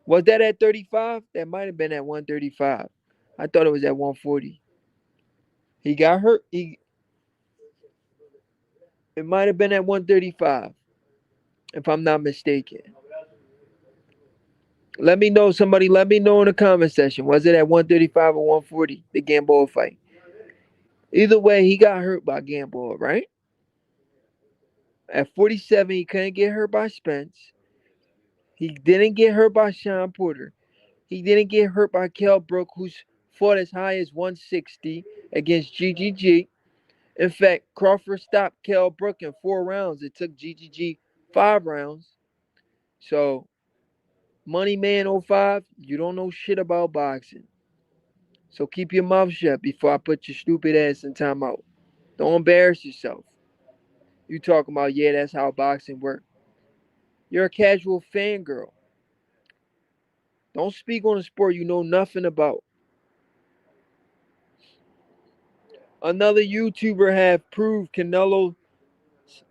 was that at 35? That might have been at 135. I thought it was at 140. He got hurt. It might have been at 135, if I'm not mistaken. Let me know. Somebody let me know in the comment section. Was it at 135 or 140? The Gamboa fight. Either way, he got hurt by Gamboa, right? At 47, he couldn't get hurt by Spence. He didn't get hurt by Sean Porter. He didn't get hurt by Kell Brook, who's fought as high as 160 against GGG. In fact, Crawford stopped Kell Brook in 4 rounds. It took GGG 5 rounds. So, Money Man 05, you don't know shit about boxing. So keep your mouth shut before I put your stupid ass in timeout. Don't embarrass yourself. You talking about, yeah, that's how boxing works. You're a casual fangirl. Don't speak on a sport you know nothing about. Another YouTuber have proved Canelo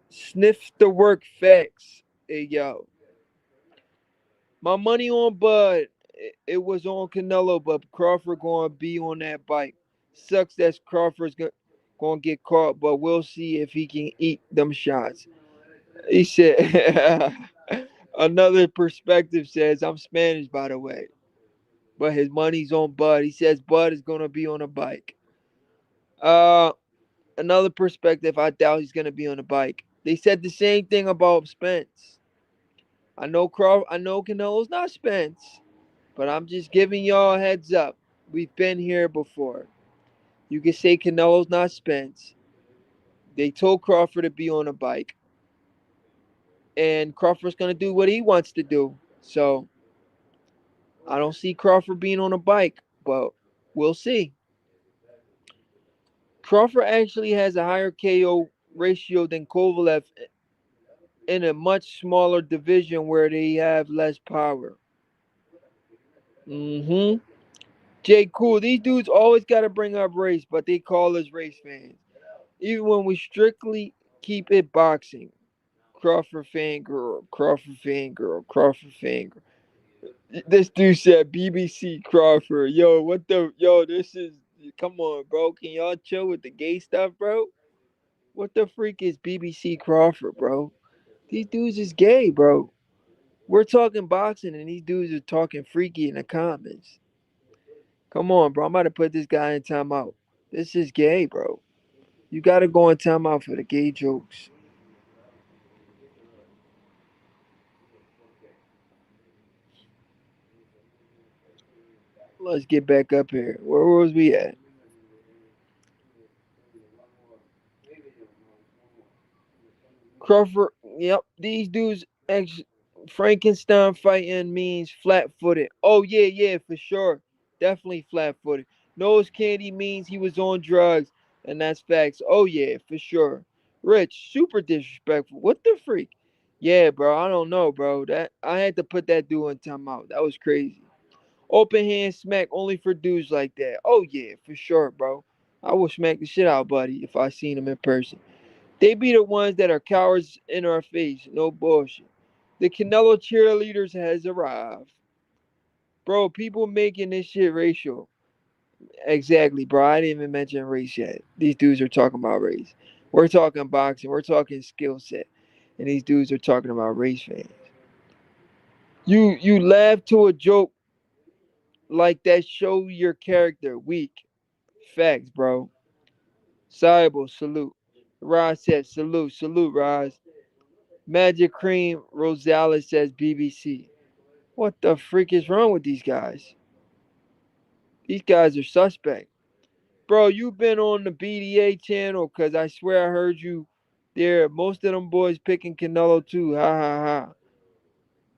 sniffed the work facts. Hey yo, my money on Bud. It was on Canelo, but Crawford gonna be on that bike. Sucks that Crawford's gonna get caught, but we'll see if he can eat them shots. He said. Another perspective says, I'm Spanish, by the way, but his money's on Bud. He says Bud is gonna be on a bike. Uh, Another perspective, I doubt he's gonna be on a bike. They said the same thing about Spence. I know Canelo's not Spence, but I'm just giving y'all a heads up. We've been here before. You can say Canelo's not Spence. They told Crawford to be on a bike, and Crawford's gonna do what he wants to do. So I don't see Crawford being on a bike, but we'll see. Crawford actually has a higher KO ratio than Kovalev in a much smaller division where they have less power. Mm-hmm. Jay Cool, these dudes always got to bring up race, but they call us race fans. Even when we strictly keep it boxing. Crawford fangirl, Crawford fangirl, Crawford fangirl. This dude said BBC Crawford. This is, come on, bro. Can y'all chill with the gay stuff, bro? What the freak is BBC Crawford, bro? These dudes is gay, bro. We're talking boxing and these dudes are talking freaky in the comments. Come on, bro. I'm about to put this guy in timeout. This is gay, bro. You gotta go in timeout for the gay jokes. Let's get back up here. Where was we at? Crawford, yep. These dudes, Frankenstein fighting means flat footed. Oh, yeah, yeah, for sure. Definitely flat footed. Nose candy means he was on drugs, and that's facts. Oh, yeah, for sure. Rich, super disrespectful. What the freak? Yeah, bro, I don't know, bro. That I had to put that dude in timeout. That was crazy. Open hand smack only for dudes like that. Oh, yeah, for sure, bro. I would smack the shit out, buddy, if I seen him in person. They be the ones that are cowards in our face. No bullshit. The Canelo cheerleaders has arrived. Bro, people making this shit racial. Exactly, bro. I didn't even mention race yet. These dudes are talking about race. We're talking boxing. We're talking skill set. And these dudes are talking about race fans. You laugh to a joke like that show your character weak. Facts, bro. Cyber, salute. Roz said, salute, salute, Roz. Magic Cream Rosales says BBC. What the freak is wrong with these guys? These guys are suspect. Bro, you been on the BDA channel because I swear I heard you there. Most of them boys picking Canelo too. Ha ha ha.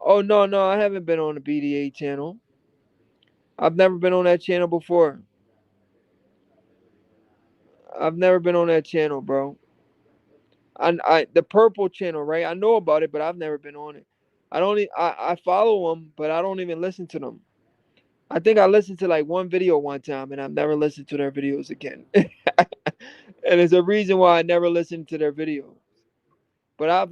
Oh, no, no, I haven't been on the BDA channel. I've never been on that channel before. I've never been on that channel, bro. The purple channel, right? I know about it, but I've never been on it. I follow them, but I don't even listen to them. I think I listened to like one video one time and I've never listened to their videos again. And there's a reason why I never listened to their videos. But I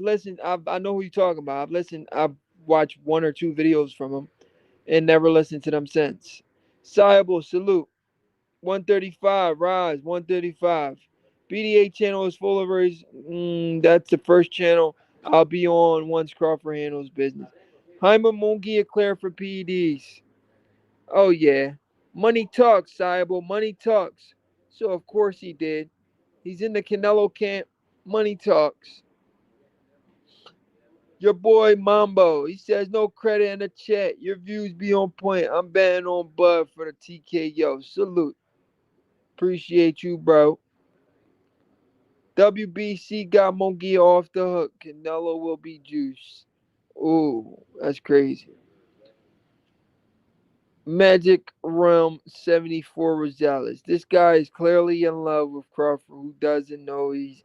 know who you're talking about. I've watched one or two videos from them and never listened to them since. Sayable, salute. 135, Rise, 135. BDA channel is full of race. That's the first channel I'll be on once Crawford handles business. Jaime Munguia clear for PEDs. Oh yeah. Money talks, Cyber. Money talks. So of course he did. He's in the Canelo camp. Money talks. Your boy Mambo. He says no credit in the chat. Your views be on point. I'm betting on Bud for the TKO. Salute. Appreciate you, bro. WBC got Mongia off the hook. Canelo will be juice. Ooh, that's crazy. Magic Realm 74 Rosales. This guy is clearly in love with Crawford. Who doesn't know he's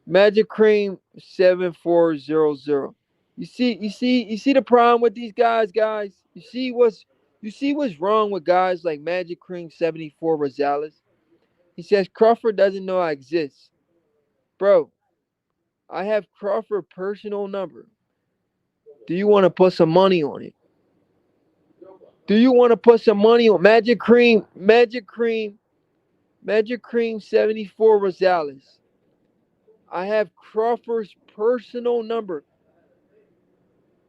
Magic Cream 7400. You see the problem with these guys, guys? You see You see what's wrong with guys like Magic Cream 74 Rosales? He says Crawford doesn't know I exist. Bro, I have Crawford personal number. Do you want to put some money on it? Do you want to put some money on Magic Cream? Magic Cream 74 Rosales. I have Crawford's personal number.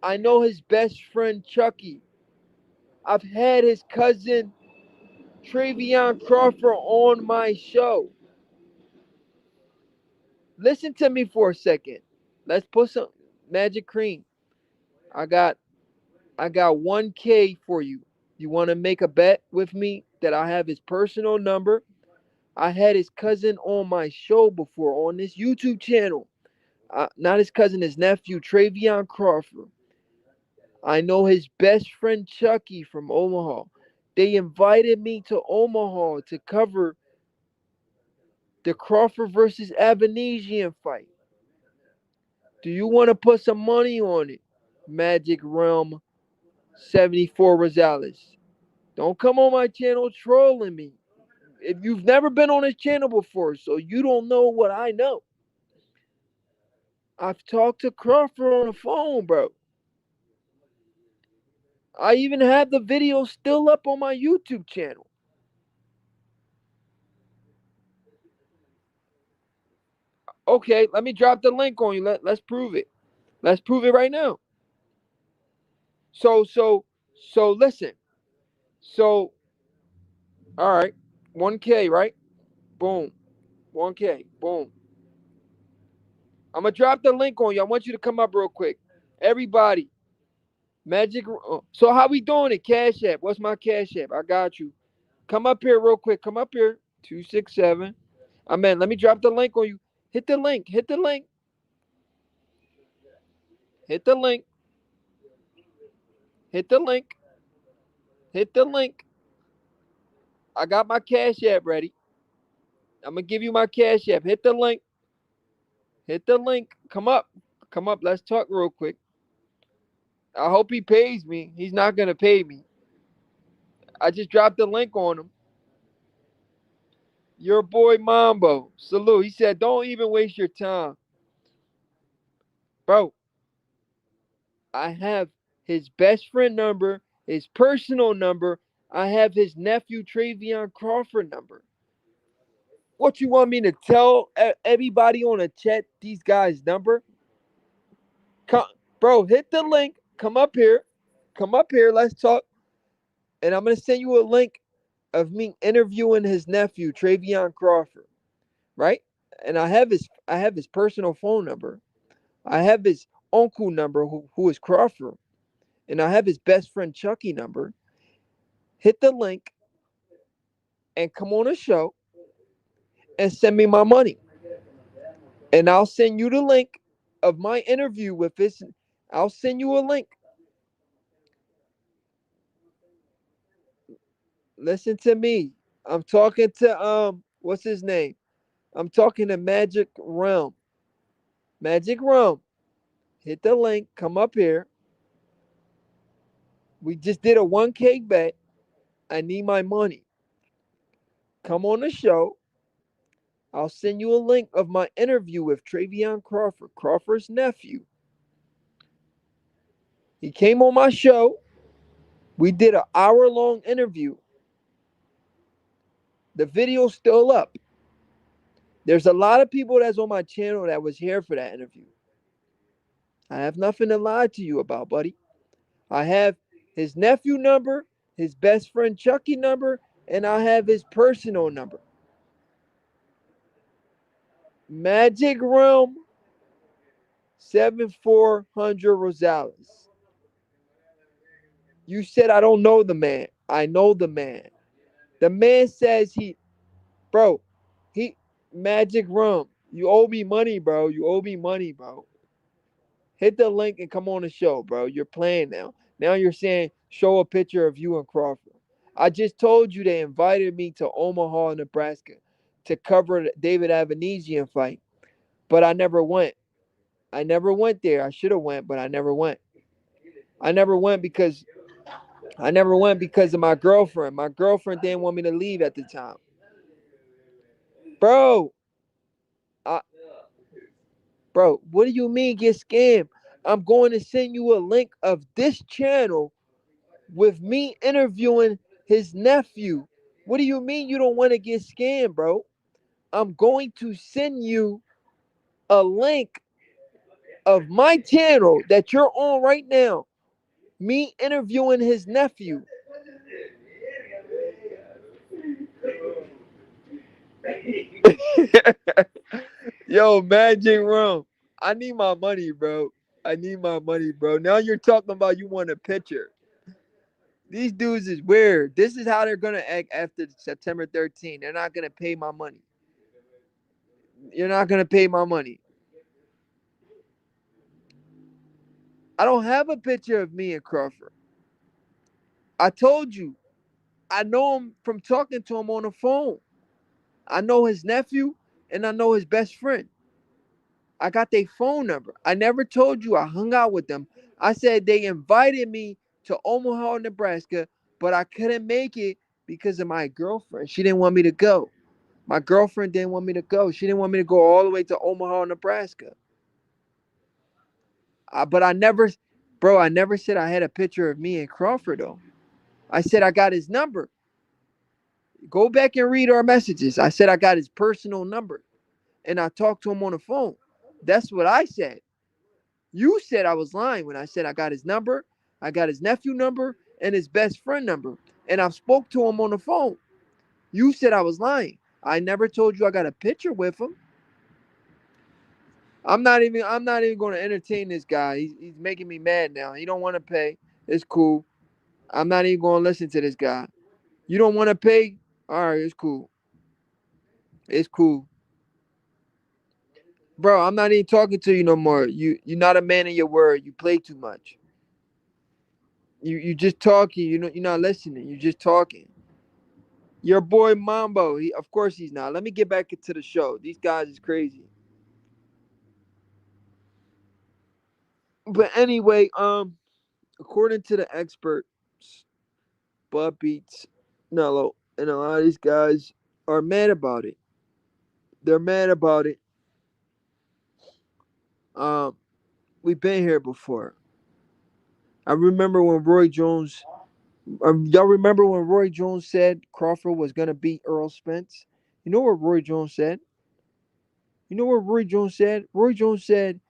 I know his best friend Chucky. I've had his cousin Travion Crawford on my show. Listen to me for a second. Let's put some Magic Cream. I got I got 1K for you. You want to make a bet with me that I have his personal number? I had his cousin on my show before on this YouTube channel. Not his cousin, his nephew, Travion Crawford. I know his best friend Chucky from Omaha. They invited me to Omaha to cover the Crawford versus Avanesian fight. Do you want to put some money on it? Magic Realm 74 Rosales. Don't come on my channel trolling me. If you've never been on this channel before, so you don't know what I know. I've talked to Crawford on the phone, bro. I even have the video still up on my YouTube channel. Okay, let me drop the link on you. Let's prove it. Let's prove it right now. So listen. So all right, 1K, right? Boom. 1K. Boom. I'm gonna drop the link on you. I want you to come up real quick. Everybody. Magic. So how we doing it? Cash App. What's my Cash App? I got you. Come up here real quick. Come up here. 267. Amen. Let me drop the link on you. Hit the link. Hit the link. Hit the link. Hit the link. Hit the link. I got my Cash App ready. I'm gonna give you my Cash App. Hit the link. Hit the link. Come up. Come up. Let's talk real quick. I hope he pays me. He's not gonna pay me. I just dropped the link on him. Your boy Mambo. Salute. He said, don't even waste your time. Bro, I have his best friend number, his personal number. I have his nephew Travion Crawford number. What you want me to tell everybody on the chat these guys' number? Come, bro, hit the link. Come up here. Come up here. Let's talk. And I'm gonna send you a link of me interviewing his nephew Travion Crawford, right? And I have his personal phone number. I have his uncle number who is Crawford, and I have his best friend Chucky number. Hit the link and come on the show and send me my money. And I'll send you the link of my interview with this. I'll send you a link. Listen to me. I'm talking to what's his name? I'm talking to Magic Realm. Magic Realm. Hit the link. Come up here. We just did a 1K bet. I need my money. Come on the show. I'll send you a link of my interview with Travion Crawford, Crawford's nephew. He came on my show. We did an hour-long interview. The video's still up. There's a lot of people that's on my channel that was here for that interview. I have nothing to lie to you about, buddy. I have his nephew number, his best friend Chucky number, and I have his personal number. Magic Realm 7400 Rosales. You said I don't know the man. I know the man. The man says bro, he, Magic Realm. You owe me money, bro. You owe me money, bro. Hit the link and come on the show, bro. You're playing now. Now you're saying show a picture of you and Crawford. I just told you they invited me to Omaha, Nebraska to cover the David Avanesian fight, but I never went. I never went there. I should have went, but I never went. I never went because I never went because of my girlfriend. My girlfriend didn't want me to leave at the time. Bro, I, bro, what do you mean get scammed? I'm going to send you a link of this channel with me interviewing his nephew. What do you mean you don't want to get scammed, bro? I'm going to send you a link of my channel that you're on right now. Me interviewing his nephew. Yo, Magic Room. I need my money, bro. I need my money, bro. Now you're talking about you want a picture. These dudes is weird. This is how they're gonna act after September 13th. They're not gonna pay my money. You're not gonna pay my money. I don't have a picture of me and Crawford. I told you. I know him from talking to him on the phone. I know his nephew and I know his best friend. I got their phone number. I never told you I hung out with them. I said they invited me to Omaha, Nebraska, but I couldn't make it because of my girlfriend. She didn't want me to go. My girlfriend didn't want me to go. She didn't want me to go all the way to Omaha, Nebraska. But I never, bro, I never said I had a picture of me and Crawford, though. I said I got his number. Go back and read our messages. I said I got his personal number and I talked to him on the phone. That's what I said. You said I was lying when I said I got his number, I got his nephew number, and his best friend number. And I spoke to him on the phone. You said I was lying. I never told you I got a picture with him. I'm not even going to entertain this guy. He's making me mad now. He don't want to pay. It's cool. I'm not even going to listen to this guy. You don't want to pay? All right, it's cool. It's cool. Bro, I'm not even talking to you no more. You're not a man of your word. You play too much. You just talking. You're not listening. You're just talking. Your boy Mambo. Of course he's not. Let me get back into the show. These guys is crazy. But anyway, according to the experts, Bud beats Nello, and a lot of these guys are mad about it. They're mad about it. Um, we've been here before. I remember when Roy Jones. Y'all remember when Roy Jones said Crawford was gonna beat Earl Spence? You know what Roy Jones said? You know what Roy Jones said? Roy Jones said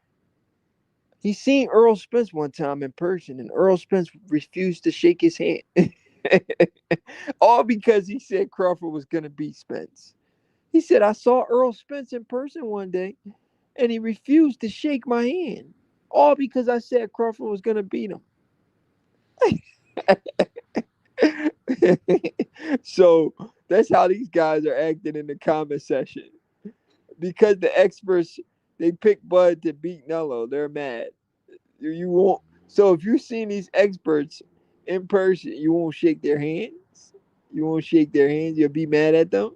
he seen Earl Spence one time in person, and Earl Spence refused to shake his hand. All because he said Crawford was gonna beat Spence. He said, I saw Earl Spence in person one day, and he refused to shake my hand. All because I said Crawford was gonna beat him. So that's how these guys are acting in the comment section. Because the experts they pick Bud to beat Nello, they're mad. You won't. So if you've seen these experts in person, you won't shake their hands. You won't shake their hands. You'll be mad at them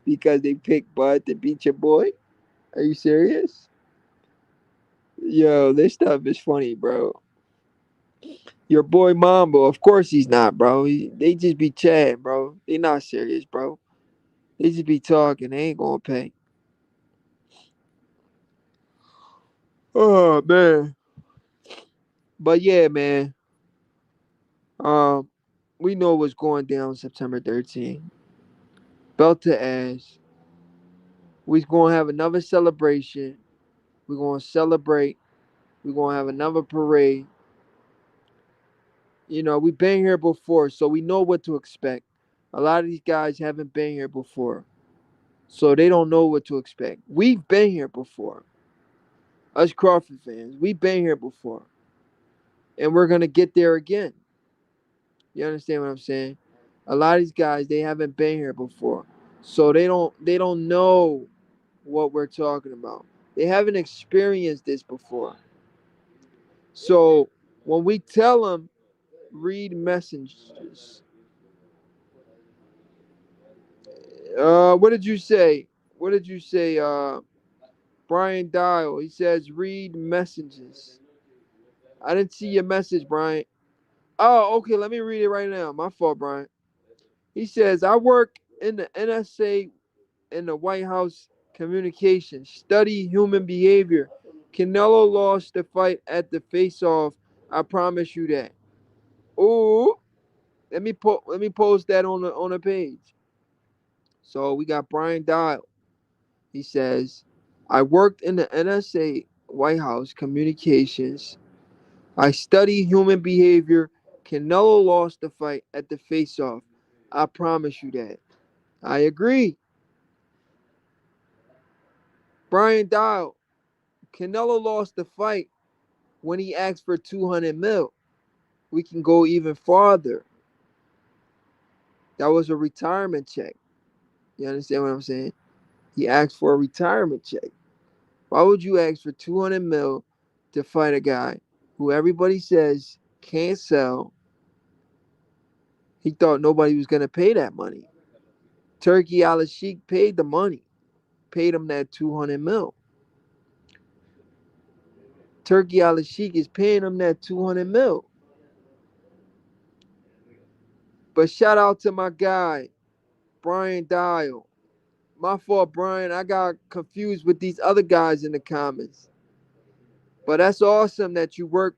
because they picked Bud to beat your boy. Are you serious? Yo, this stuff is funny, bro. Your boy Mambo, of course he's not, bro. They just be chatting, bro. They not serious, bro. They just be talking. They ain't gonna pay. Oh man. But yeah, man. Um, we know what's going down September 13th. Belt to ass. We're gonna have another celebration. We're gonna celebrate. We're gonna have another parade. We've been here before, so we know what to expect. A lot of these guys haven't been here before, so they don't know what to expect. We've been here before. Us Crawford fans, we've been here before, and we're gonna get there again. You understand what I'm saying? A lot of these guys they haven't been here before, so they don't know what we're talking about. They haven't experienced this before. So when we tell them read messages, what did you say? What did you say? Brian Dial. He says read messages. I didn't see your message, Brian. Oh, okay. Let me read it right now. My fault, Brian. He says, I work in the NSA in the White House communications, study human behavior. Canelo lost the fight at the face-off. I promise you that. Ooh, let me post that on the page. So we got Brian Dial. He says, I worked in the NSA White House communications. I study human behavior. Canelo lost the fight at the face-off. I promise you that. I agree. Brian Dial, Canelo lost the fight when he asked for 200 mil. We can go even farther. That was a retirement check. You understand what I'm saying? He asked for a retirement check. Why would you ask for 200 mil to fight a guy who everybody says can't sell? He thought nobody was going to pay that money. Turkey Al Sheikh paid the money, paid him that 200 mil. Turkey Al Sheikh is paying him that 200 mil. But shout out to my guy, Brian Dial. My fault, Brian. I got confused with these other guys in the comments. But that's awesome that you work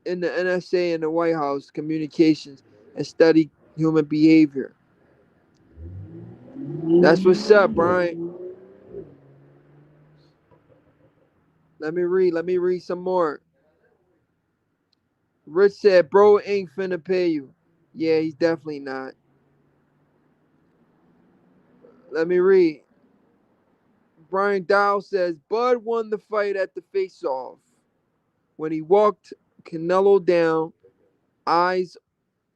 in the NSA and the White House communications and study human behavior. That's what's up, Brian. Let me read some more. Rich said, bro ain't finna pay you. Yeah, he's definitely not. Let me read. Brian Dow says, Bud won the fight at the face-off. When he walked Canelo down, eyes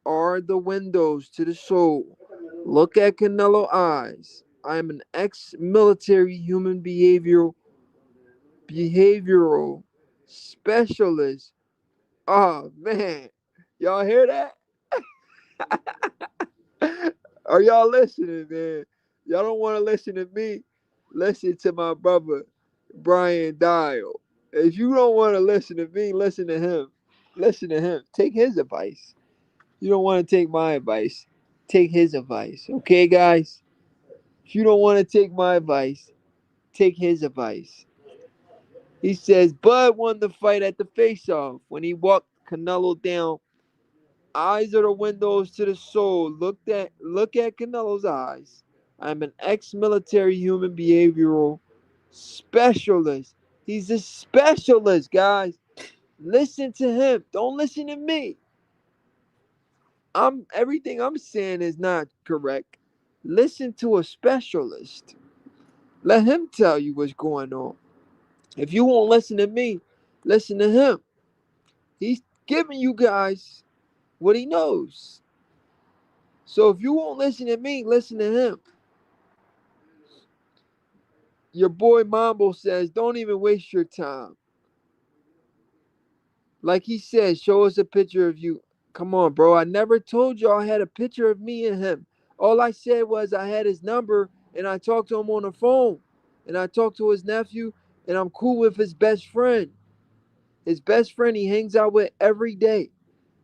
are the windows to the soul. Look at Canelo eyes. I am an ex-military human behavioral specialist. Oh man. Y'all hear that? Are y'all listening, man? Y'all don't want to listen to me. Listen to my brother, Brian Dial. If you don't want to listen to me, listen to him. Listen to him. Take his advice. You don't want to take my advice. Take his advice. Okay, guys? If you don't want to take my advice, take his advice. He says Bud won the fight at the face-off when he walked Canelo down. Eyes are the windows to the soul. Look at Canelo's eyes. I'm an ex-military human behavioral specialist. He's a specialist, guys. Listen to him. Don't listen to me. I'm everything I'm saying is not correct. Listen to a specialist. Let him tell you what's going on. If you won't listen to me, listen to him. He's giving you guys what he knows. So if you won't listen to me, listen to him. Your boy Mambo says, don't even waste your time. Like he said, show us a picture of you. Come on, bro. I never told you I had a picture of me and him. All I said was I had his number and I talked to him on the phone. And I talked to his nephew and I'm cool with his best friend. His best friend he hangs out with every day.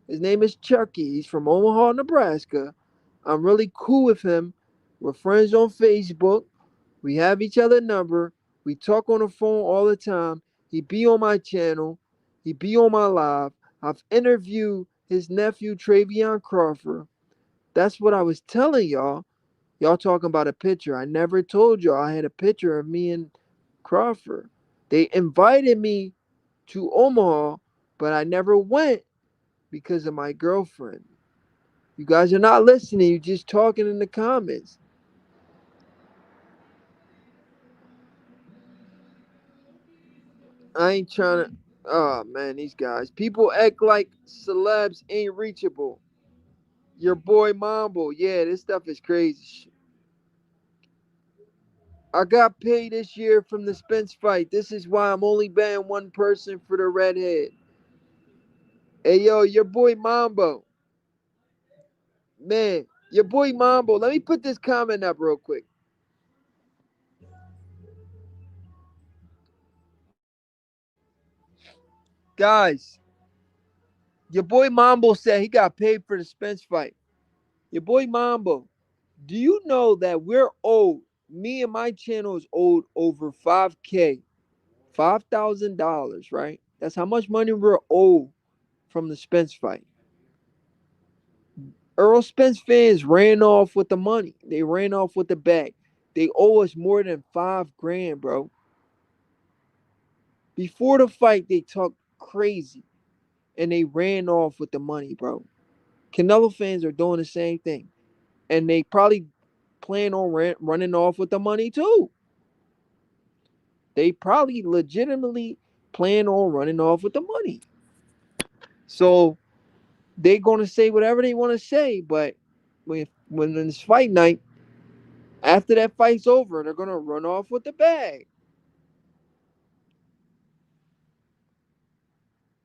His name is Chucky. He's from Omaha, Nebraska. I'm really cool with him. We're friends on Facebook. We have each other number. We talk on the phone all the time. He be on my channel. He be on my live. I've interviewed his nephew Travion Crawford. That's what I was telling y'all. Y'all talking about a picture. I never told y'all I had a picture of me and Crawford. They invited me to Omaha, but I never went because of my girlfriend. You guys are not listening. You're just talking in the comments. I ain't trying to. Oh man, these guys. People act like celebs ain't reachable. Your boy Mambo. Yeah, this stuff is crazy. I got paid this year from the Spence fight. This is why I'm only betting one person for the redhead. Hey yo, your boy Mambo. Man, your boy Mambo. Let me put this comment up real quick. Guys, Your boy Mambo said he got paid for the Spence fight. Your boy Mambo, do you know that we're owed? Me and my channel is owed over 5K, $5,000, right? That's how much money we're owed from the Spence fight. Earl Spence fans ran off with the money. They ran off with the bag. They owe us more than 5 grand, bro. Before the fight, they talked crazy and they ran off with the money, bro. Canelo fans are doing the same thing. And they probably plan on running off with the money too. They probably legitimately plan on running off with the money. So they're gonna say whatever they want to say, but when it's fight night, after that fight's over, they're gonna run off with the bag.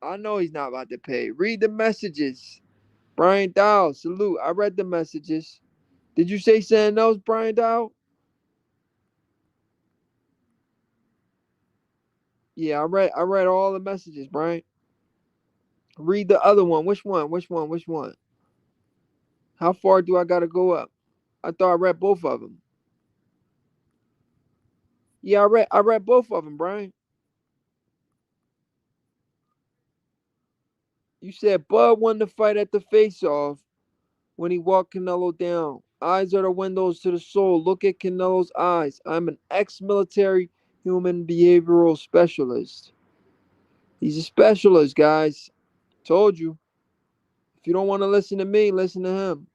I know he's not about to pay. Read the messages. Brian Dow, salute. I read the messages. Did you say something else, Brian Dow? Yeah, I read all the messages, Brian. Read the other one. Which one? Which one? Which one? How far do I gotta go up? I thought I read both of them. Yeah, I read both of them, Brian. You said Bud won the fight at the face-off when he walked Canelo down. Eyes are the windows to the soul. Look at Canelo's eyes. I'm an ex-military human behavioral specialist. He's a specialist, guys. Told you. If you don't want to listen to me, listen to him.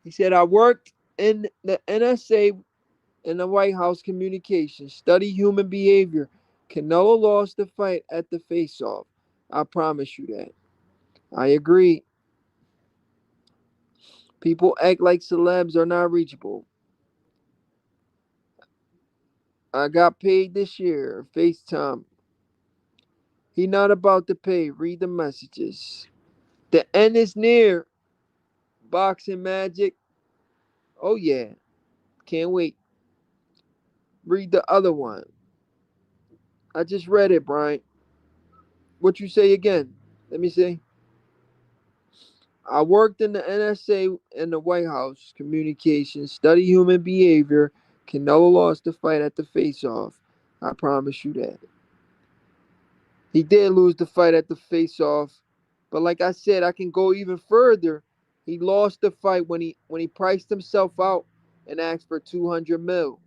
He said, I worked in the NSA in the White House communications, study human behavior. Canelo lost the fight at the face-off. I promise you that. I agree. People act like celebs are not reachable. I got paid this year. FaceTime. He not about to pay. Read the messages. The end is near. Boxing magic. Oh yeah. Can't wait. Read the other one. I just read it, Brian. What you say again? Let me see. I worked in the NSA and the White House communications, study human behavior. Canelo lost the fight at the face-off. I promise you that. He did lose the fight at the face-off, but like I said, I can go even further. He lost the fight when he priced himself out and asked for 200 mil.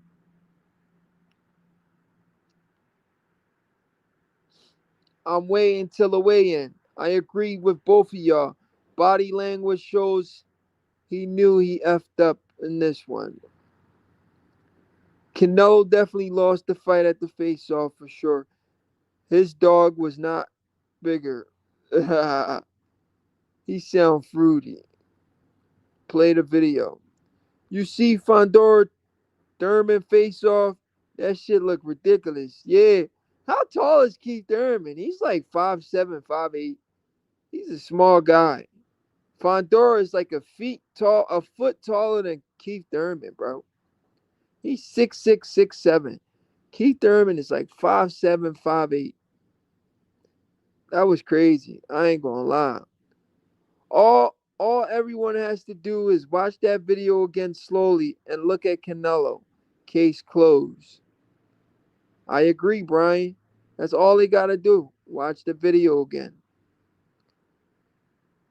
I'm waiting till the weigh-in. I agree with both of y'all. Body language shows he knew he effed up in this one. Canelo definitely lost the fight at the face-off for sure. His dog was not bigger. He sound fruity. Play the video. You see Fondor Thurman face off? That shit look ridiculous. Yeah. How tall is Keith Thurman? He's like 5'7", 5'8". He's a small guy. Fondor is like a foot taller than Keith Thurman, bro. He's 6'6", 6'7". Keith Thurman is like 5'7", 5'8". That was crazy. I ain't gonna lie. All everyone has to do is watch that video again slowly and look at Canelo. Case closed. I agree, Brian. That's all they gotta do. Watch the video again.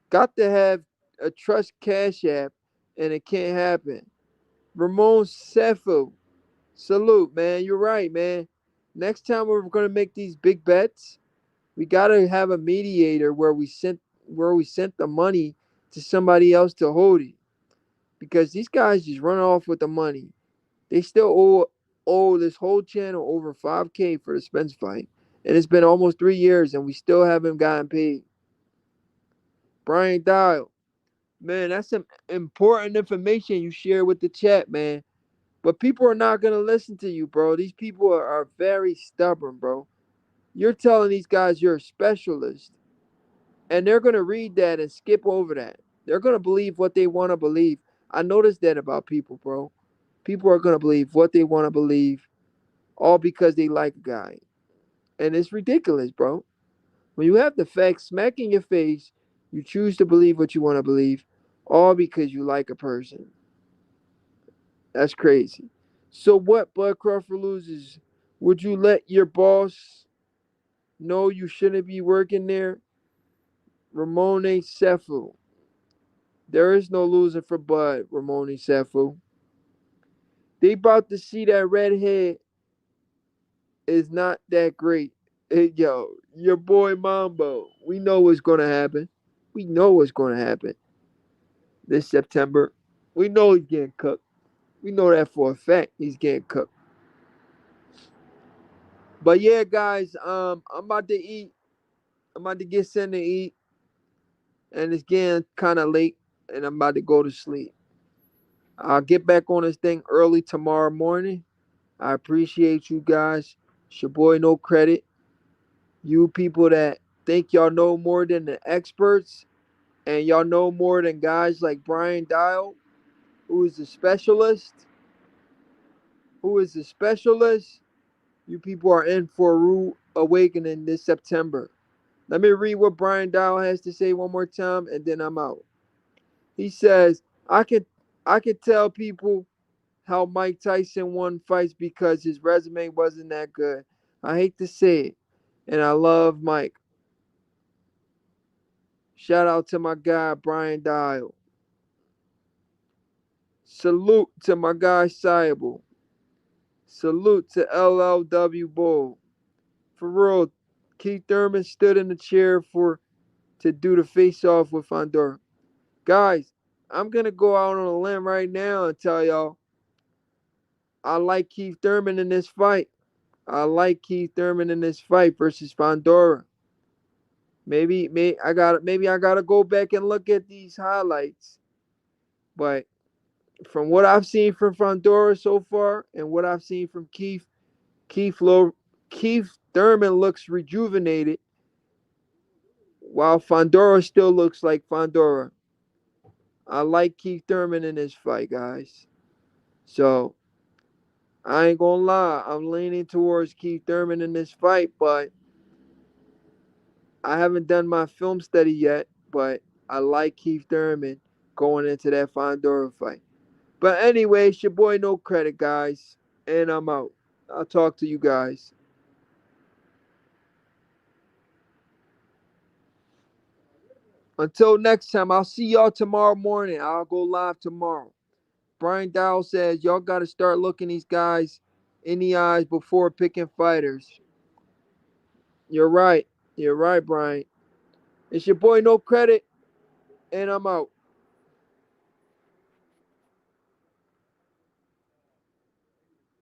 Got to have a trust cash app, and it can't happen. Ramon Sefu, salute, man. You're right, man. Next time we're gonna make these big bets, we gotta have a mediator where we sent the money to somebody else to hold it. Because these guys just run off with the money. They still owe this whole channel over 5K for the Spence fight. And it's been almost 3 years and we still haven't gotten paid. Brian Dial, man, that's some important information you share with the chat, man. But people are not gonna listen to you, bro. These people are very stubborn, bro. You're telling these guys you're a specialist, and they're gonna read that and skip over that. They're gonna believe what they want to believe. I noticed that about people, bro. People are gonna believe what they want to believe, all because they like a guy, and it's ridiculous, bro. When you have the facts smack in your face, you choose to believe what you want to believe, all because you like a person. That's crazy. So what, Bud Crawford loses? Would you let your boss know you shouldn't be working there? Ramone Sefu. There is no loser for Bud, Ramone Sefu. They about to see that redhead is not that great. Hey, yo, your boy Mambo. We know what's gonna happen. We know what's gonna happen this September. We know he's getting cooked. We know that for a fact. He's getting cooked. But yeah, guys, I'm about to eat. I'm about to get sent to eat, and it's getting kind of late, and I'm about to go to sleep. I'll get back on this thing early tomorrow morning. I appreciate you guys. It's your boy No Credit. You people that think y'all know more than the experts, and y'all know more than guys like Brian Dial, who is a specialist. Who is a specialist? You people are in for a rude awakening this September. Let me read what Brian Dial has to say one more time, and then I'm out. He says, I could tell people how Mike Tyson won fights because his resume wasn't that good. I hate to say it, and I love Mike. Shout out to my guy Brian Dial. Salute to my guy Sybil. Salute to LLW Bull. For real, Keith Thurman stood in the chair for to do the face off with Fondor. Guys, I'm gonna go out on a limb right now and tell y'all I like Keith Thurman in this fight. I like Keith Thurman in this fight versus Fondora. Maybe I gotta go back and look at these highlights. But from what I've seen from Fondora so far and what I've seen from Keith Low, Keith Thurman looks rejuvenated, while Fondora still looks like Fondora. I like Keith Thurman in this fight, guys. So I ain't gonna lie, I'm leaning towards Keith Thurman in this fight, but I haven't done my film study yet. But I like Keith Thurman going into that Fondora fight. But anyway, it's your boy No Credit, guys, and I'm out. I'll talk to you guys. Until next time, I'll see y'all tomorrow morning. I'll go live tomorrow. Brian Dow says y'all got to start looking these guys in the eyes before picking fighters. You're right. You're right, Brian. It's your boy No Credit, and I'm out.